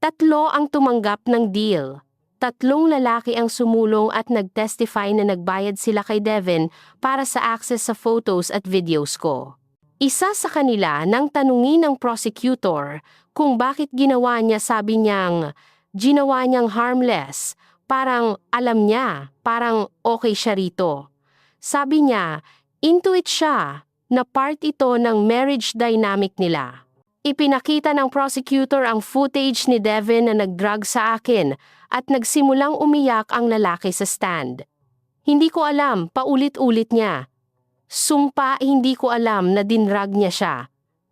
[SPEAKER 1] 3 ang tumanggap ng deal. 3 lalaki ang sumulong at nag-testify na nagbayad sila kay Devin para sa access sa photos at videos ko. Isa sa kanila nang tanungin ng prosecutor kung bakit ginawa niya, sabi niyang, Ginawa niyang harmless. Parang alam niya, parang okay siya rito. Sabi niya, intuit siya na part ito ng marriage dynamic nila. Ipinakita ng prosecutor ang footage ni Devin na nag-drug sa akin at nagsimulang umiyak ang lalaki sa stand. Hindi ko alam, paulit-ulit niya. Sumpa hindi ko alam na dinrug niya siya.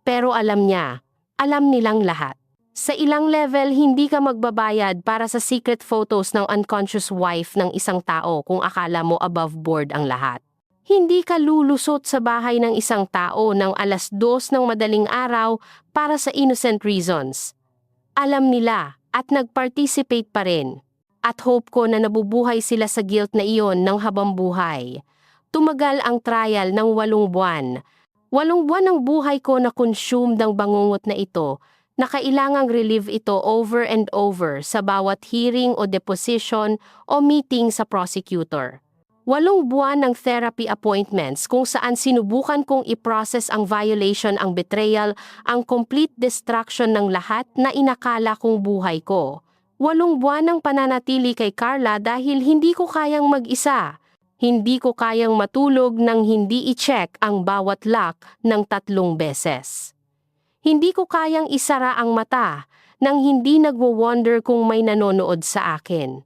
[SPEAKER 1] Pero alam niya, alam nilang lahat. Sa ilang level, hindi ka magbabayad para sa secret photos ng unconscious wife ng isang tao kung akala mo above board ang lahat. Hindi ka lulusot sa bahay ng isang tao ng 2:00 ng madaling araw para sa innocent reasons. Alam nila at nag-participate pa rin. At hope ko na nabubuhay sila sa guilt na iyon ng habang buhay. Tumagal ang trial ng 8 buwan. 8 buwan ng buhay ko na consumed ng bangungot na ito, na kailangang relive ito over and over sa bawat hearing o deposition o meeting sa prosecutor. 8 buwan ng therapy appointments kung saan sinubukan kong i-process ang violation, ang betrayal, ang complete destruction ng lahat na inakala kong buhay ko. 8 buwan ng pananatili kay Carla dahil hindi ko kayang mag-isa. Hindi ko kayang matulog nang hindi i-check ang bawat lock ng 3 beses. Hindi ko kayang isara ang mata nang hindi nagwo-wonder kung may nanonood sa akin.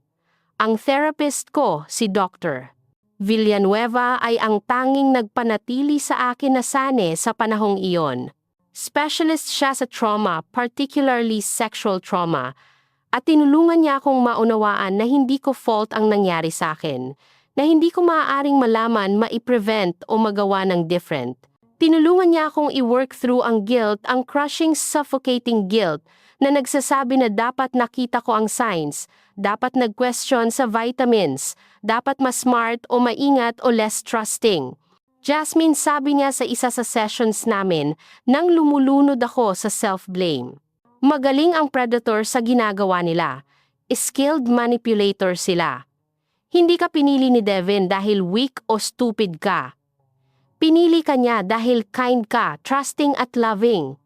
[SPEAKER 1] Ang therapist ko, si Dr. Villanueva, ay ang tanging nagpanatili sa akin na sane sa panahong iyon. Specialist siya sa trauma, particularly sexual trauma, at tinulungan niya akong maunawaan na hindi ko fault ang nangyari sa akin, na hindi ko maaaring malaman, mai-prevent o magawa ng different. Tinulungan niya akong i-work through ang guilt, ang crushing, suffocating guilt, na nagsasabi na dapat nakita ko ang signs, dapat nag-question sa vitamins, dapat mas smart o maingat o less trusting. Jasmine, sabi niya sa isa sa sessions namin, nang lumulunod ako sa self-blame. Magaling ang predator sa ginagawa nila. Skilled manipulator sila. Hindi ka pinili ni Devin dahil weak o stupid ka. Pinili ka niya dahil kind ka, trusting at loving.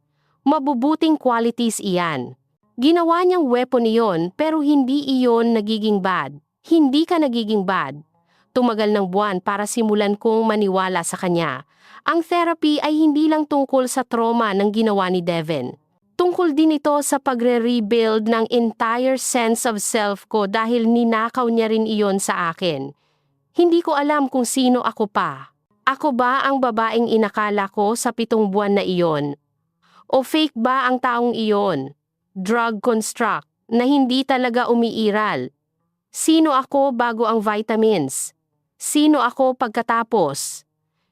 [SPEAKER 1] Mabubuting qualities iyan. Ginawa niyang weapon iyon pero hindi iyon nagiging bad. Hindi ka nagiging bad. Tumagal ng buwan para simulan kong maniwala sa kanya. Ang therapy ay hindi lang tungkol sa trauma ng ginawa ni Devin. Tungkol din ito sa pagre-rebuild ng entire sense of self ko dahil ninakaw niya rin iyon sa akin. Hindi ko alam kung sino ako pa. Ako ba ang babaeng inakala ko sa 7 buwan na iyon? O fake ba ang taong iyon? Drug construct na hindi talaga umiiral. Sino ako bago ang vitamins? Sino ako pagkatapos?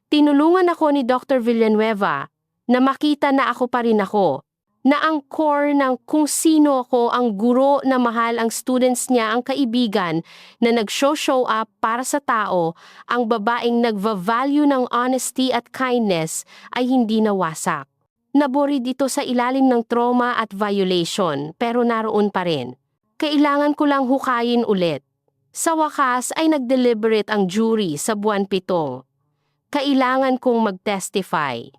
[SPEAKER 1] Tinulungan ako ni Dr. Villanueva na makita na ako pa rin ako. Na ang core ng kung sino ako, ang guro na mahal ang students niya, ang kaibigan na nag-show up para sa tao, ang babaeng nagva-value ng honesty at kindness ay hindi nawasak. Naborid ito sa ilalim ng trauma at violation pero naroon pa rin. Kailangan ko lang hukayin ulit. Sa wakas ay nag-deliberate ang jury sa buwan 7. Kailangan kong mag-testify.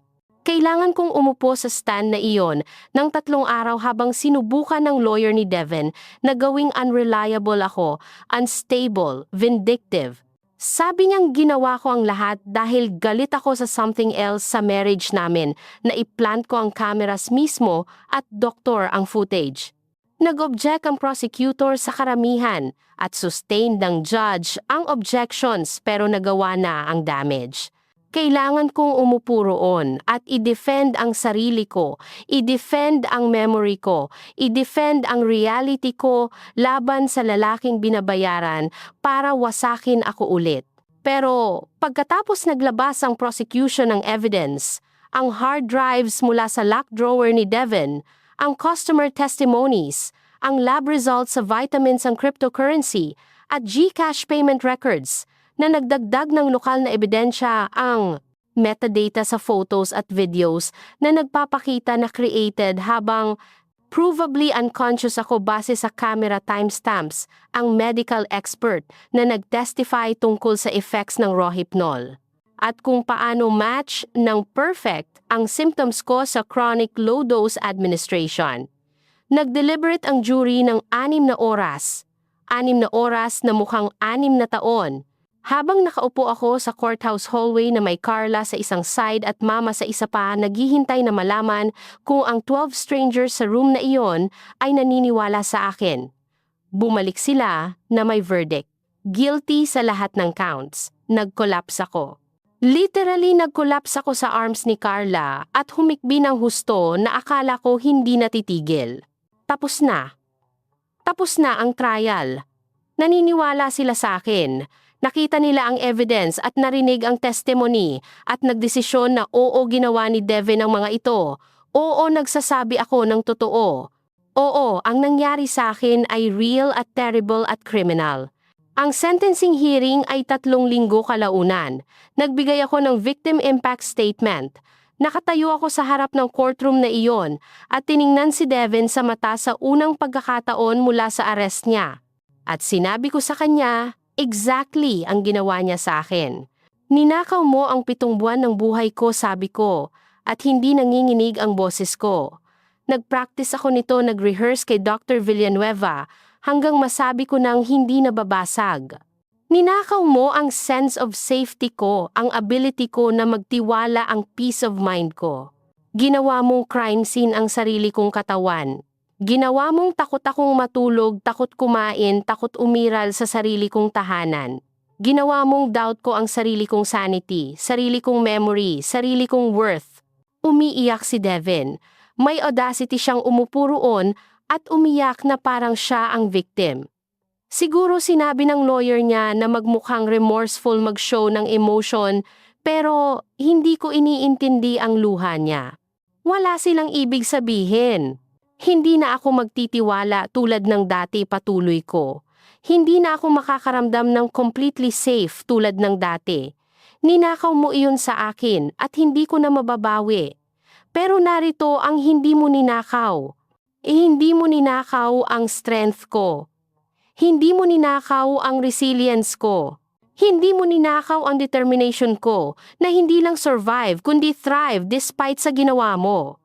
[SPEAKER 1] Kailangan kong umupo sa stand na iyon ng 3 araw habang sinubukan ng lawyer ni Devin na gawing unreliable ako, unstable, vindictive. Sabi niyang ginawa ko ang lahat dahil galit ako sa something else sa marriage namin, na i-plant ko ang cameras mismo at doktor ang footage. Nag-object ang prosecutor sa karamihan at sustained ng judge ang objections pero nagawa na ang damage. Kailangan kong umupo roon at i-defend ang sarili ko, i-defend ang memory ko, i-defend ang reality ko laban sa lalaking binabayaran para wasakin ako ulit. Pero pagkatapos naglabas ang prosecution ng evidence, ang hard drives mula sa lock drawer ni Devin, ang customer testimonies, ang lab results sa vitamins, ang cryptocurrency, at GCash payment records, na nagdagdag ng lokal na ebidensya, ang metadata sa photos at videos na nagpapakita na created habang provably unconscious ako base sa camera timestamps, ang medical expert na nagtestify tungkol sa effects ng Rohypnol, at kung paano match ng perfect ang symptoms ko sa chronic low-dose administration. Nag-deliberate ang jury ng 6 na oras. 6 na oras na mukhang 6 na taon. Habang nakaupo ako sa courthouse hallway na may Carla sa isang side at Mama sa isa pa, naghihintay na malaman kung ang 12 strangers sa room na iyon ay naniniwala sa akin. Bumalik sila na may verdict. Guilty sa lahat ng counts. Nag-collapse ako. Literally nag-collapse ako sa arms ni Carla at humikbi ng husto na akala ko hindi natitigil. Tapos na. Tapos na ang trial. Naniniwala sila sa akin. Nakita nila ang evidence at narinig ang testimony at nagdesisyon na oo ginawa ni Devin ang mga ito. Oo nagsasabi ako ng totoo. Oo, ang nangyari sa akin ay real at terrible at criminal. Ang sentencing hearing ay 3 linggo kalaunan. Nagbigay ako ng victim impact statement. Nakatayo ako sa harap ng courtroom na iyon at tiningnan si Devin sa mata sa unang pagkakataon mula sa arrest niya. At sinabi ko sa kanya, exactly ang ginawa niya sa akin. Ninakaw mo ang 7 buwan ng buhay ko, sabi ko, at hindi nanginginig ang boses ko. Nag-practice ako nito, nag-rehearse kay Dr. Villanueva hanggang masabi ko nang hindi nababasag. Ninakaw mo ang sense of safety ko, ang ability ko na magtiwala, ang peace of mind ko. Ginawa mong crime scene ang sarili kong katawan. Ginawa mong takot akong matulog, takot kumain, takot umiral sa sarili kong tahanan. Ginawa mong doubt ko ang sarili kong sanity, sarili kong memory, sarili kong worth. Umiiyak si Devin. May audacity siyang umupo roon at umiyak na parang siya ang victim. Siguro sinabi ng lawyer niya na magmukhang remorseful, mag-show ng emotion, pero hindi ko iniintindi ang luha niya. Wala silang ibig sabihin. Hindi na ako magtitiwala tulad ng dati, patuloy ko. Hindi na ako makakaramdam ng completely safe tulad ng dati. Ninakaw mo iyon sa akin at hindi ko na mababawi. Pero narito ang hindi mo ninakaw. Hindi mo ninakaw ang strength ko. Hindi mo ninakaw ang resilience ko. Hindi mo ninakaw ang determination ko na hindi lang survive kundi thrive despite sa ginawa mo.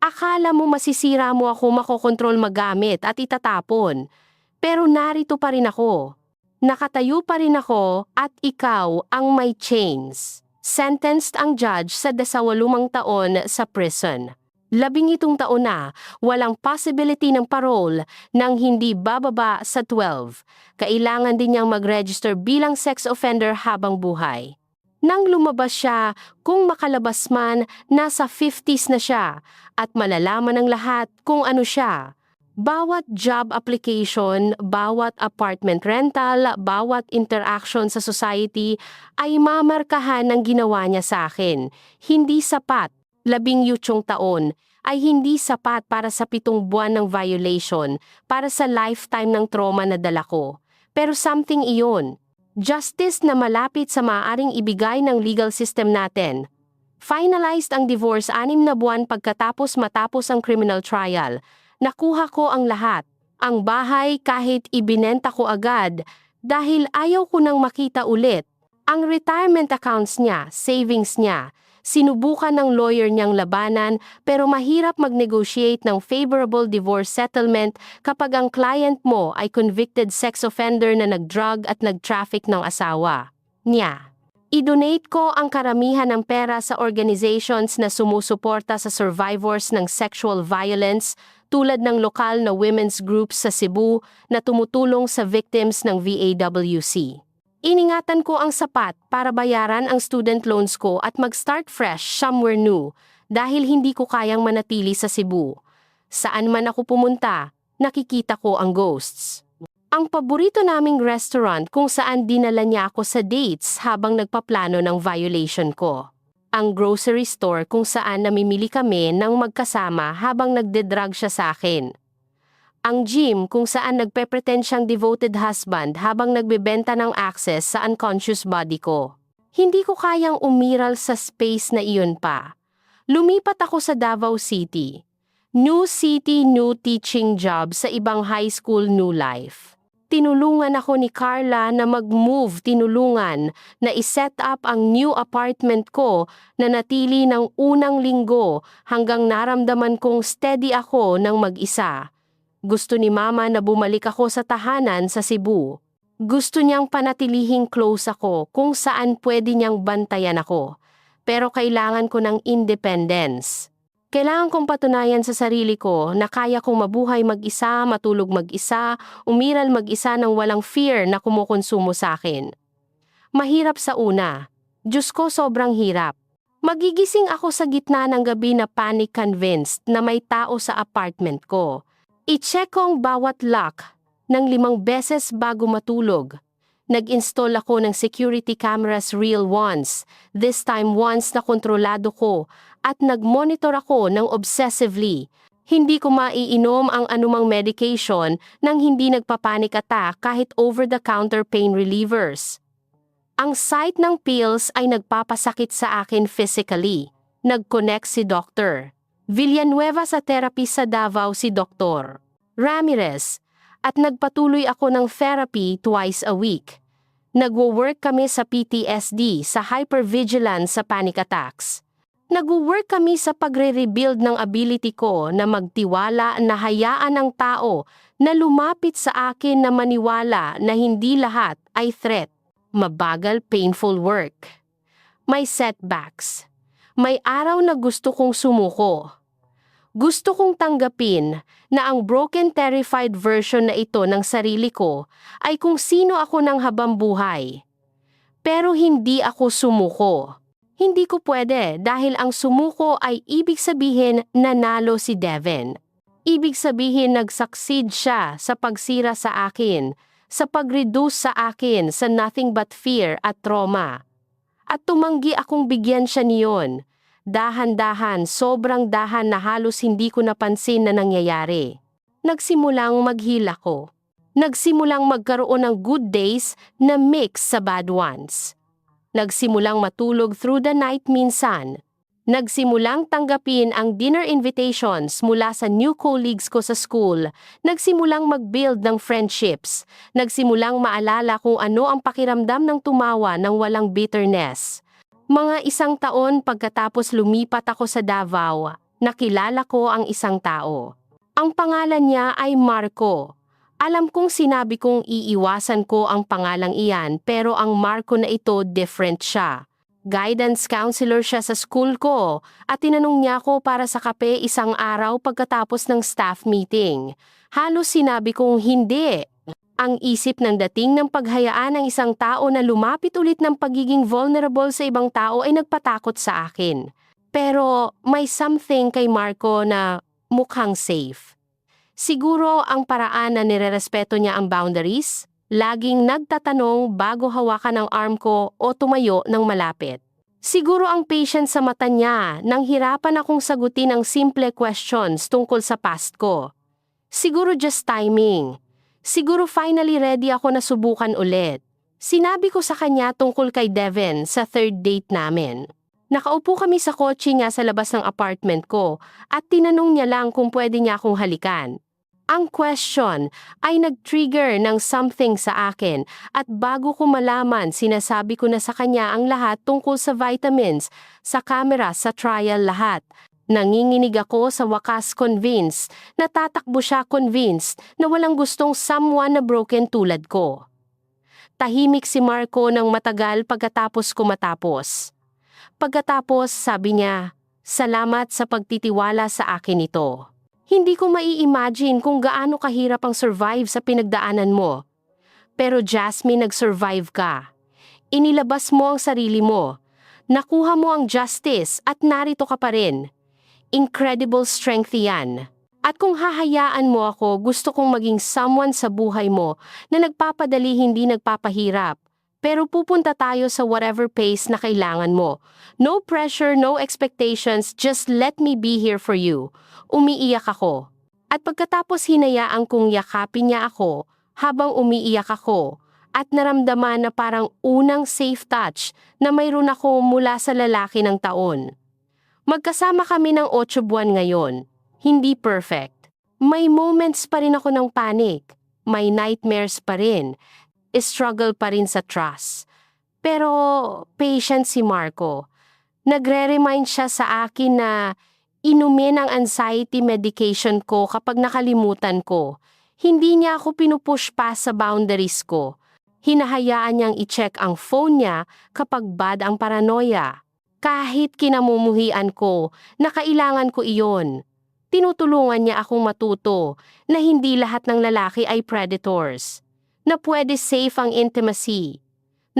[SPEAKER 1] Akala mo masisira mo ako, makokontrol, magamit at itatapon. Pero narito pa rin ako. Nakatayo pa rin ako at ikaw ang may chains. Sentenced ang judge sa 18 taon sa prison. 17 taon na, walang possibility ng parole nang hindi bababa sa 12. Kailangan din niyang mag-register bilang sex offender habang buhay. Nang lumabas siya, kung makalabas man, nasa 50s na siya at malalaman ng lahat kung ano siya. Bawat job application, bawat apartment rental, bawat interaction sa society ay mamarkahan ng ginawa niya sa akin. Hindi sapat, 18 taon, ay hindi sapat para sa 7 buwan ng violation, para sa lifetime ng trauma na dala ko. Pero something iyon. Justice na malapit sa maaaring ibigay ng legal system natin. Finalized ang divorce 6 na buwan matapos ang criminal trial. Nakuha ko ang lahat. Ang bahay kahit ibinenta ko agad dahil ayaw ko nang makita ulit. Ang retirement accounts niya, savings niya. Sinubukan ng lawyer niyang labanan pero mahirap mag-negotiate ng favorable divorce settlement kapag ang client mo ay convicted sex offender na nag-drug at nag-traffic ng asawa niya. I-donate ko ang karamihan ng pera sa organizations na sumusuporta sa survivors ng sexual violence tulad ng lokal na women's groups sa Cebu na tumutulong sa victims ng VAWC. Iningatan ko ang sapat para bayaran ang student loans ko at mag-start fresh somewhere new dahil hindi ko kayang manatili sa Cebu. Saan man ako pumunta, nakikita ko ang ghosts. Ang paborito naming restaurant kung saan dinala niya ako sa dates habang nagpaplano ng violation ko. Ang grocery store kung saan namimili kami ng magkasama habang nagde-drug siya sa akin. Ang gym kung saan nagpe-pretend siyang devoted husband habang nagbebenta ng access sa unconscious body ko. Hindi ko kayang umiral sa space na iyon pa. Lumipat ako sa Davao City. New city, new teaching job sa ibang high school, new life. Tinulungan ako ni Carla na mag-move, tinulungan na iset up ang new apartment ko na natili ng unang linggo hanggang naramdaman kong steady ako ng mag-isa. Gusto ni Mama na bumalik ako sa tahanan sa Cebu. Gusto niyang panatilihing close ako kung saan pwede niyang bantayan ako. Pero kailangan ko ng independence. Kailangan kong patunayan sa sarili ko na kaya kong mabuhay mag-isa, matulog mag-isa, umiral mag-isa ng walang fear na kumukonsumo sa akin. Mahirap sa una. Diyos ko, sobrang hirap. Magigising ako sa gitna ng gabi na panic convinced na may tao sa apartment ko. I-check ko ang bawat lock ng 5 beses bago matulog. Nag-install ako ng security cameras, real ones. This time once na kontrolado ko at nag-monitor ako ng obsessively. Hindi ko maiinom ang anumang medication nang hindi nagpapanic attack kahit over-the-counter pain relievers. Ang sight ng pills ay nagpapasakit sa akin physically. Nag-connect si Dr. Villanueva sa therapy sa Davao, si Dr. Ramirez, at nagpatuloy ako ng therapy twice a week. Nagwo-work kami sa PTSD, sa hypervigilance sa panic attacks. Nagwo-work kami sa pagre-rebuild ng ability ko na magtiwala, na hayaan ang tao na lumapit sa akin na maniwala na hindi lahat ay threat. Mabagal, painful work. May setbacks. May araw na gusto kong sumuko. Gusto kong tanggapin na ang broken, terrified version na ito ng sarili ko ay kung sino ako ng habang buhay. Pero hindi ako sumuko. Hindi ko pwede dahil ang sumuko ay ibig sabihin nanalo si Devin. Ibig sabihin nag-succeed siya sa pagsira sa akin, sa pag-reduce sa akin sa nothing but fear at trauma. At tumanggi akong bigyan siya niyon. Dahan-dahan, sobrang dahan na halos hindi ko napansin na nangyayari. Nagsimulang mag-heal ako. Nagsimulang magkaroon ng good days na mix sa bad ones. Nagsimulang matulog through the night minsan. Nagsimulang tanggapin ang dinner invitations mula sa new colleagues ko sa school. Nagsimulang mag-build ng friendships. Nagsimulang maalala kung ano ang pakiramdam ng tumawa ng walang bitterness. Mga 1 taon pagkatapos lumipat ako sa Davao, nakilala ko ang isang tao. Ang pangalan niya ay Marco. Alam kong sinabi kong iiwasan ko ang pangalang iyan pero ang Marco na ito different siya. Guidance counselor siya sa school ko at tinanong niya ako para sa kape isang araw pagkatapos ng staff meeting. Halos sinabi kong hindi. Ang isip ng dating ng paghayaan ng isang tao na lumapit ulit ng pagiging vulnerable sa ibang tao ay nagpatakot sa akin. Pero may something kay Marco na mukhang safe. Siguro ang paraan na nirerespeto niya ang boundaries. Laging nagtatanong bago hawakan ang arm ko o tumayo ng malapit. Siguro ang patience sa mata niya nang hirapan akong sagutin ang simple questions tungkol sa past ko. Siguro just timing. Siguro finally ready ako na subukan ulit. Sinabi ko sa kanya tungkol kay Devin sa 3rd date namin. Nakaupo kami sa kotse niya sa labas ng apartment ko at tinanong niya lang kung pwede niya akong halikan. Ang question ay nag-trigger ng something sa akin at bago ko malaman sinasabi ko na sa kanya ang lahat tungkol sa vitamins, sa camera, sa trial lahat. Nanginginig ako sa wakas convinced, natatakbo siya convinced na walang gustong someone na broken tulad ko. Tahimik si Marco ng matagal pagkatapos ko matapos. Pagkatapos sabi niya, "Salamat sa pagtitiwala sa akin ito. Hindi ko mai-imagine kung gaano kahirap ang survive sa pinagdaanan mo. Pero Jasmine, nag-survive ka. Inilabas mo ang sarili mo. Nakuha mo ang justice at narito ka pa rin. Incredible strength yan. At kung hahayaan mo ako, gusto kong maging someone sa buhay mo na nagpapadali, hindi nagpapahirap. Pero pupunta tayo sa whatever pace na kailangan mo. No pressure, no expectations, just let me be here for you." Umiiyak ako. At pagkatapos hinayaan kong yakapin niya ako habang umiiyak ako at naramdaman na parang unang safe touch na mayroon ako mula sa lalaki ng taon. Magkasama kami ng 8 buwan ngayon. Hindi perfect. May moments pa rin ako ng panic. May nightmares pa rin. Struggle pa rin sa trust. Pero patient si Marco. Nagre-remind siya sa akin na Inumin ang anxiety medication ko kapag nakalimutan ko. Hindi niya ako pinupush pa sa boundaries ko. Hinahayaan niyang i-check ang phone niya kapag bad ang paranoia. Kahit kinamumuhian ko na kailangan ko iyon. Tinutulungan niya akong matuto na hindi lahat ng lalaki ay predators. Na pwede safe ang intimacy.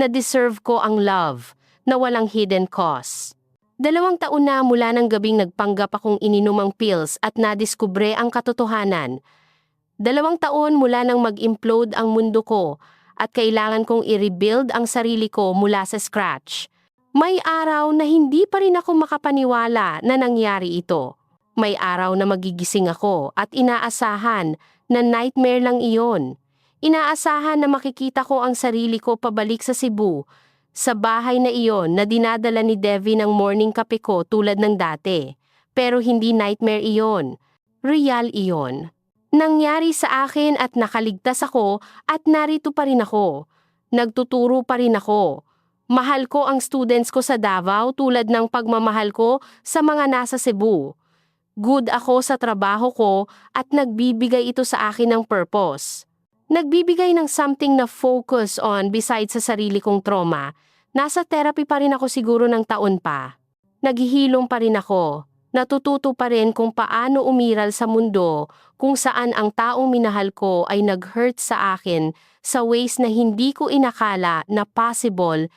[SPEAKER 1] Na deserve ko ang love na walang hidden cost. 2 taon na mula ng gabing nagpanggap akong ininom ang pills at nadiskubre ang katotohanan. 2 taon mula nang mag-implode ang mundo ko at kailangan kong i-rebuild ang sarili ko mula sa scratch. May araw na hindi pa rin ako makapaniwala na nangyari ito. May araw na magigising ako at inaasahan na nightmare lang iyon. Inaasahan na makikita ko ang sarili ko pabalik sa Cebu, sa bahay na iyon na dinadala ni Devi ng morning kape ko tulad ng dati. Pero hindi nightmare iyon. Real iyon. Nangyari sa akin at nakaligtas ako at narito pa rin ako. Nagtuturo pa rin ako. Mahal ko ang students ko sa Davao tulad ng pagmamahal ko sa mga nasa Cebu. Good ako sa trabaho ko at nagbibigay ito sa akin ng purpose. Nagbibigay ng something na focus on besides sa sarili kong trauma. Nasa therapy pa rin ako siguro ng taon pa. Naghihilom pa rin ako. Natututo pa rin kung paano umiral sa mundo kung saan ang taong minahal ko ay nag-hurt sa akin sa ways na hindi ko inakala na possible.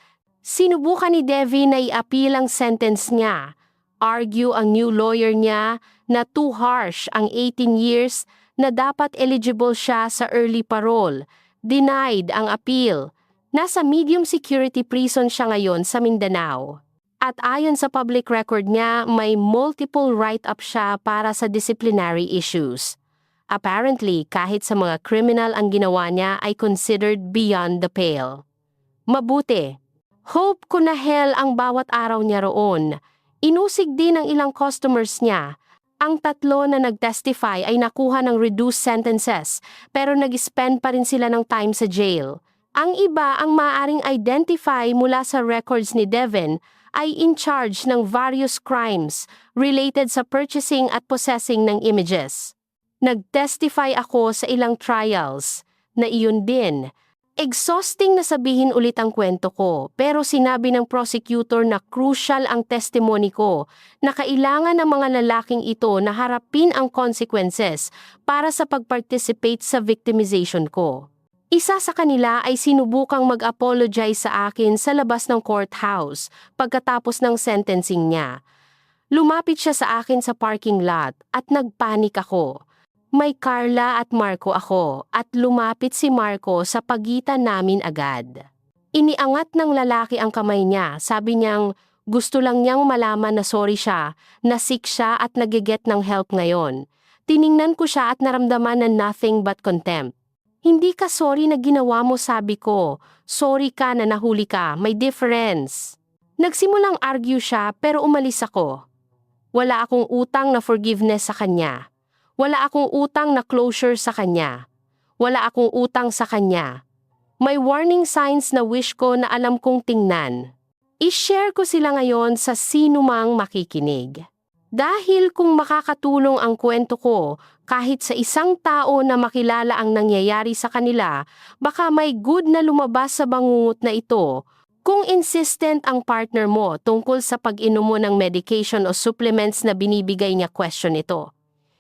[SPEAKER 1] Sinubukan ni Devi na i-appeal ang sentence niya. Argue ang new lawyer niya na too harsh ang 18 years na dapat eligible siya sa early parole. Denied ang appeal. Nasa medium security prison siya ngayon sa Mindanao. At ayon sa public record niya, may multiple write-up siya para sa disciplinary issues. Apparently, kahit sa mga criminal ang ginawa niya ay considered beyond the pale. Mabuti. Hope ko na hell ang bawat araw niya roon. Inusig din ng ilang customers niya. Ang 3 na nag-testify ay nakuha ng reduced sentences pero nag-spend pa rin sila ng time sa jail. Ang iba ang maaaring identify mula sa records ni Devin ay in charge ng various crimes related sa purchasing at possessing ng images. Nag-testify ako sa ilang trials na iyon din. Exhausting na sabihin ulit ang kwento ko pero sinabi ng prosecutor na crucial ang testimony ko na kailangan ng mga lalaking ito na harapin ang consequences para sa pag-participate sa victimization ko. Isa sa kanila ay sinubukang mag-apologize sa akin sa labas ng courthouse pagkatapos ng sentencing niya. Lumapit siya sa akin sa parking lot at nagpanik ako. May Carla at Marco ako at lumapit si Marco sa pagitan namin agad. Iniangat ng lalaki ang kamay niya, sabi niyang gusto lang niyang malaman na sorry siya, na sick siya at nagiget ng help ngayon. Tiningnan ko siya at naramdaman na nothing but contempt. Hindi ka sorry na ginawa mo, sabi ko. Sorry ka na nahuli ka, may difference. Nagsimulang argue siya pero umalis ako. Wala akong utang na forgiveness sa kanya. Wala akong utang na closure sa kanya. Wala akong utang sa kanya. May warning signs na wish ko na alam kong tingnan. I-share ko sila ngayon sa sinumang makikinig. Dahil kung makakatulong ang kwento ko, kahit sa isang tao na makilala ang nangyayari sa kanila, baka may good na lumabas sa bangungot na ito. Kung insistent ang partner mo tungkol sa pag-inom mo ng medication o supplements na binibigay niya, question ito.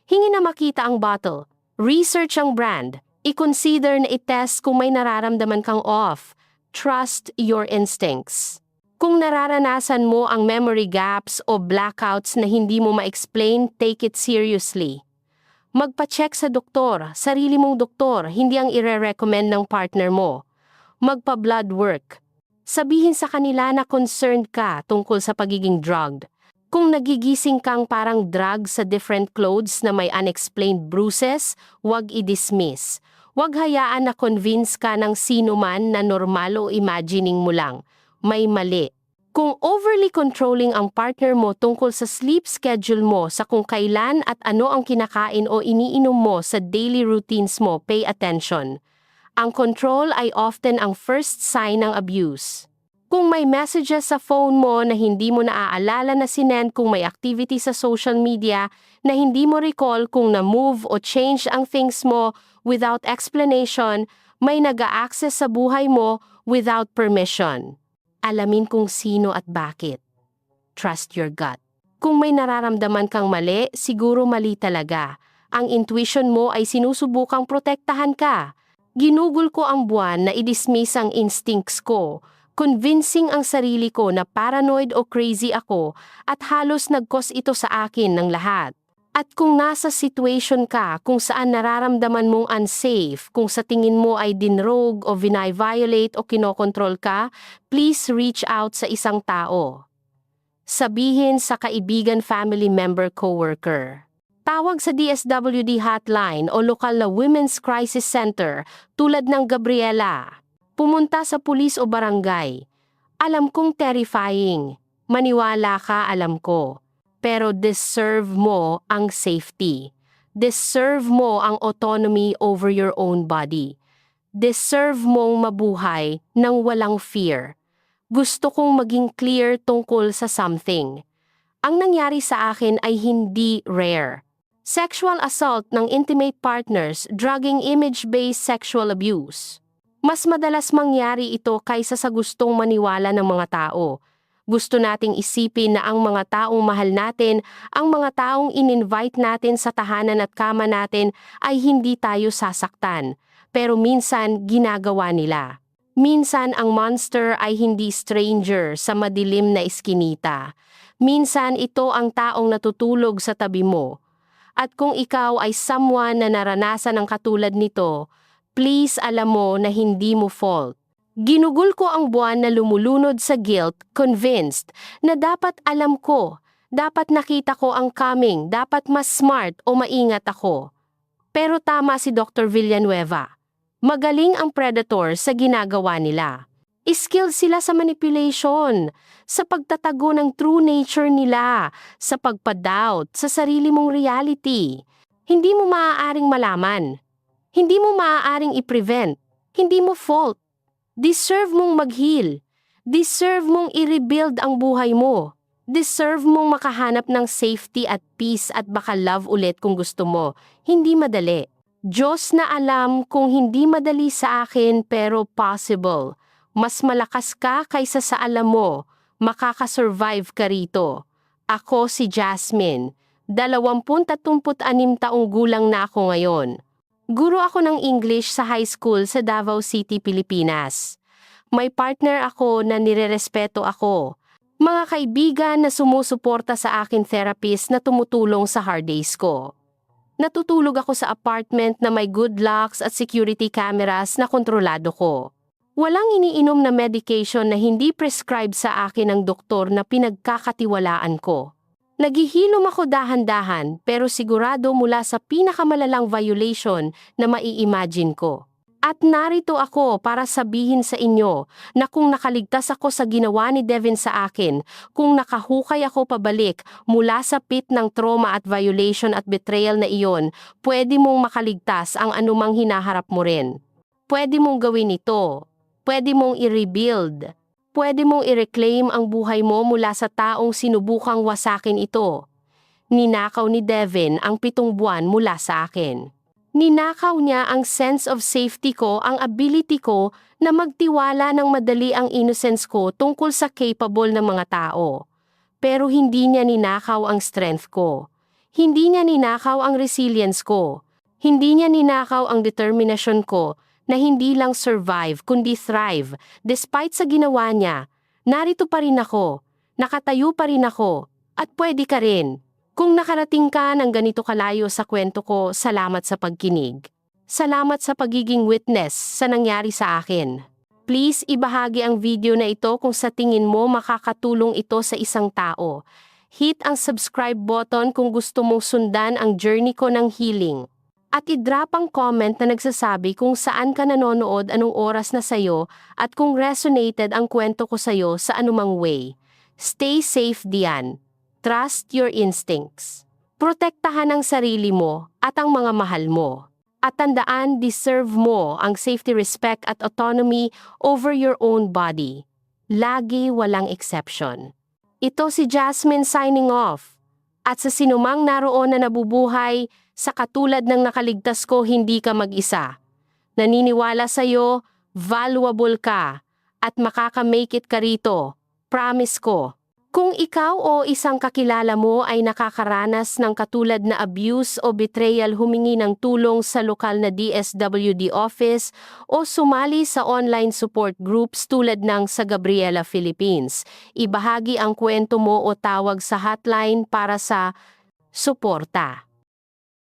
[SPEAKER 1] Hingi na makita ang bottle, research ang brand, i-consider na i-test kung may nararamdaman kang off. Trust your instincts. Kung nararanasan mo ang memory gaps o blackouts na hindi mo ma-explain, take it seriously. Magpa-check sa doktor, sarili mong doktor, hindi ang ire-recommend ng partner mo. Magpa-blood work. Sabihin sa kanila na concerned ka tungkol sa pagiging drugged. Kung nagigising kang parang drug sa different clothes na may unexplained bruises, huwag i-dismiss. Huwag hayaan na convince ka ng sino man na normal o imagining mo lang. May mali. Kung overly controlling ang partner mo tungkol sa sleep schedule mo, sa kung kailan at ano ang kinakain o iniinom mo sa daily routines mo, pay attention. Ang control ay often ang first sign ng abuse. Kung may messages sa phone mo na hindi mo naaalala na sinend, kung may activity sa social media na hindi mo recall, kung na-move o change ang things mo without explanation, may nag-a-access sa buhay mo without permission. Alamin kung sino at bakit. Trust your gut. Kung may nararamdaman kang mali, siguro mali talaga. Ang intuition mo ay sinusubukang protektahan ka. Ginugol ko ang buwan na i-dismiss ang instincts ko, convincing ang sarili ko na paranoid o crazy ako, at halos nag-cause ito sa akin ng lahat. At kung nasa situation ka kung saan nararamdaman mong unsafe, kung sa tingin mo ay dinrogue o violate o kinokontrol ka, please reach out sa isang tao. Sabihin sa kaibigan, family member, coworker. Tawag sa DSWD hotline o lokal na Women's Crisis Center tulad ng Gabriela. Pumunta sa pulis o barangay. Alam kong terrifying. Maniwala ka, alam ko. Pero deserve mo ang safety. Deserve mo ang autonomy over your own body. Deserve mong mabuhay ng walang fear. Gusto kong maging clear tungkol sa something. Ang nangyari sa akin ay hindi rare. Sexual assault ng intimate partners, drugging, image-based sexual abuse. Mas madalas mangyari ito kaysa sa gustong maniwala ng mga tao. Gusto nating isipin na ang mga taong mahal natin, ang mga taong in-invite natin sa tahanan at kama natin ay hindi tayo sasaktan. Pero minsan ginagawa nila. Minsan ang monster ay hindi stranger sa madilim na iskinita. Minsan ito ang taong natutulog sa tabi mo. At kung ikaw ay someone na naranasan ng katulad nito, please alam mo na hindi mo fault. Ginugol ko ang buwan na lumulunod sa guilt, convinced na dapat alam ko, dapat nakita ko ang coming, dapat mas smart o maingat ako. Pero tama si Dr. Villanueva. Magaling ang predator sa ginagawa nila. Skilled sila sa manipulation, sa pagtatago ng true nature nila, sa pagpa-doubt sa sarili mong reality. Hindi mo maaaring malaman. Hindi mo maaaring i-prevent. Hindi mo fault. Deserve mong mag-heal. Deserve mong i-rebuild ang buhay mo. Deserve mong makahanap ng safety at peace at baka love ulit kung gusto mo. Hindi madali. Diyos na alam kung hindi madali sa akin pero possible. Mas malakas ka kaysa sa alam mo. Makakasurvive ka rito. Ako si Jasmine. 26 taong gulang na ako ngayon. Guro ako ng English sa high school sa Davao City, Pilipinas. May partner ako na nirerespeto ako. Mga kaibigan na sumusuporta sa akin, therapist na tumutulong sa hard days ko. Natutulog ako sa apartment na may good locks at security cameras na kontrolado ko. Walang iniinom na medication na hindi prescribed sa akin ng doktor na pinagkakatiwalaan ko. Naghihilom ako dahan-dahan pero sigurado mula sa pinakamalalang violation na mai-imagine ko. At narito ako para sabihin sa inyo na kung nakaligtas ako sa ginawa ni Devin sa akin, kung nakahukay ako pabalik mula sa pit ng trauma at violation at betrayal na iyon, pwede mong makaligtas ang anumang hinaharap mo rin. Pwede mong gawin ito. Pwede mong i-rebuild. Pwede mong i-reclaim ang buhay mo mula sa taong sinubukang wasakin ito. Ninakaw ni Devin ang 7 buwan mula sa akin. Ninakaw niya ang sense of safety ko, ang ability ko na magtiwala ng madali ang innocence ko tungkol sa capable ng mga tao. Pero hindi niya ninakaw ang strength ko. Hindi niya ninakaw ang resilience ko. Hindi niya ninakaw ang determination ko na hindi lang survive kundi thrive. Despite sa ginawa niya, narito pa rin ako, nakatayo pa rin ako, at pwede ka rin. Kung nakarating ka ng ganito kalayo sa kwento ko, salamat sa pagkinig. Salamat sa pagiging witness sa nangyari sa akin. Please ibahagi ang video na ito kung sa tingin mo makakatulong ito sa isang tao. Hit ang subscribe button kung gusto mong sundan ang journey ko ng healing. At i-drop ang comment na nagsasabi kung saan ka nanonood, anong oras na sayo, at kung resonated ang kwento ko sayo sa anumang way. Stay safe diyan. Trust your instincts. Protektahan ang sarili mo at ang mga mahal mo. At tandaan, deserve mo ang safety, respect at autonomy over your own body. Lagi walang exception. Ito si Jasmine signing off. At sa sinumang naroon na nabubuhay, sa katulad ng nakaligtas ko, hindi ka mag-isa. Naniniwala sa'yo, valuable ka, at makaka-make it ka rito. Promise ko. Kung ikaw o isang kakilala mo ay nakakaranas ng katulad na abuse o betrayal, humingi ng tulong sa lokal na DSWD office o sumali sa online support groups tulad ng sa Gabriela Philippines. Ibahagi ang kwento mo o tawag sa hotline para sa suporta.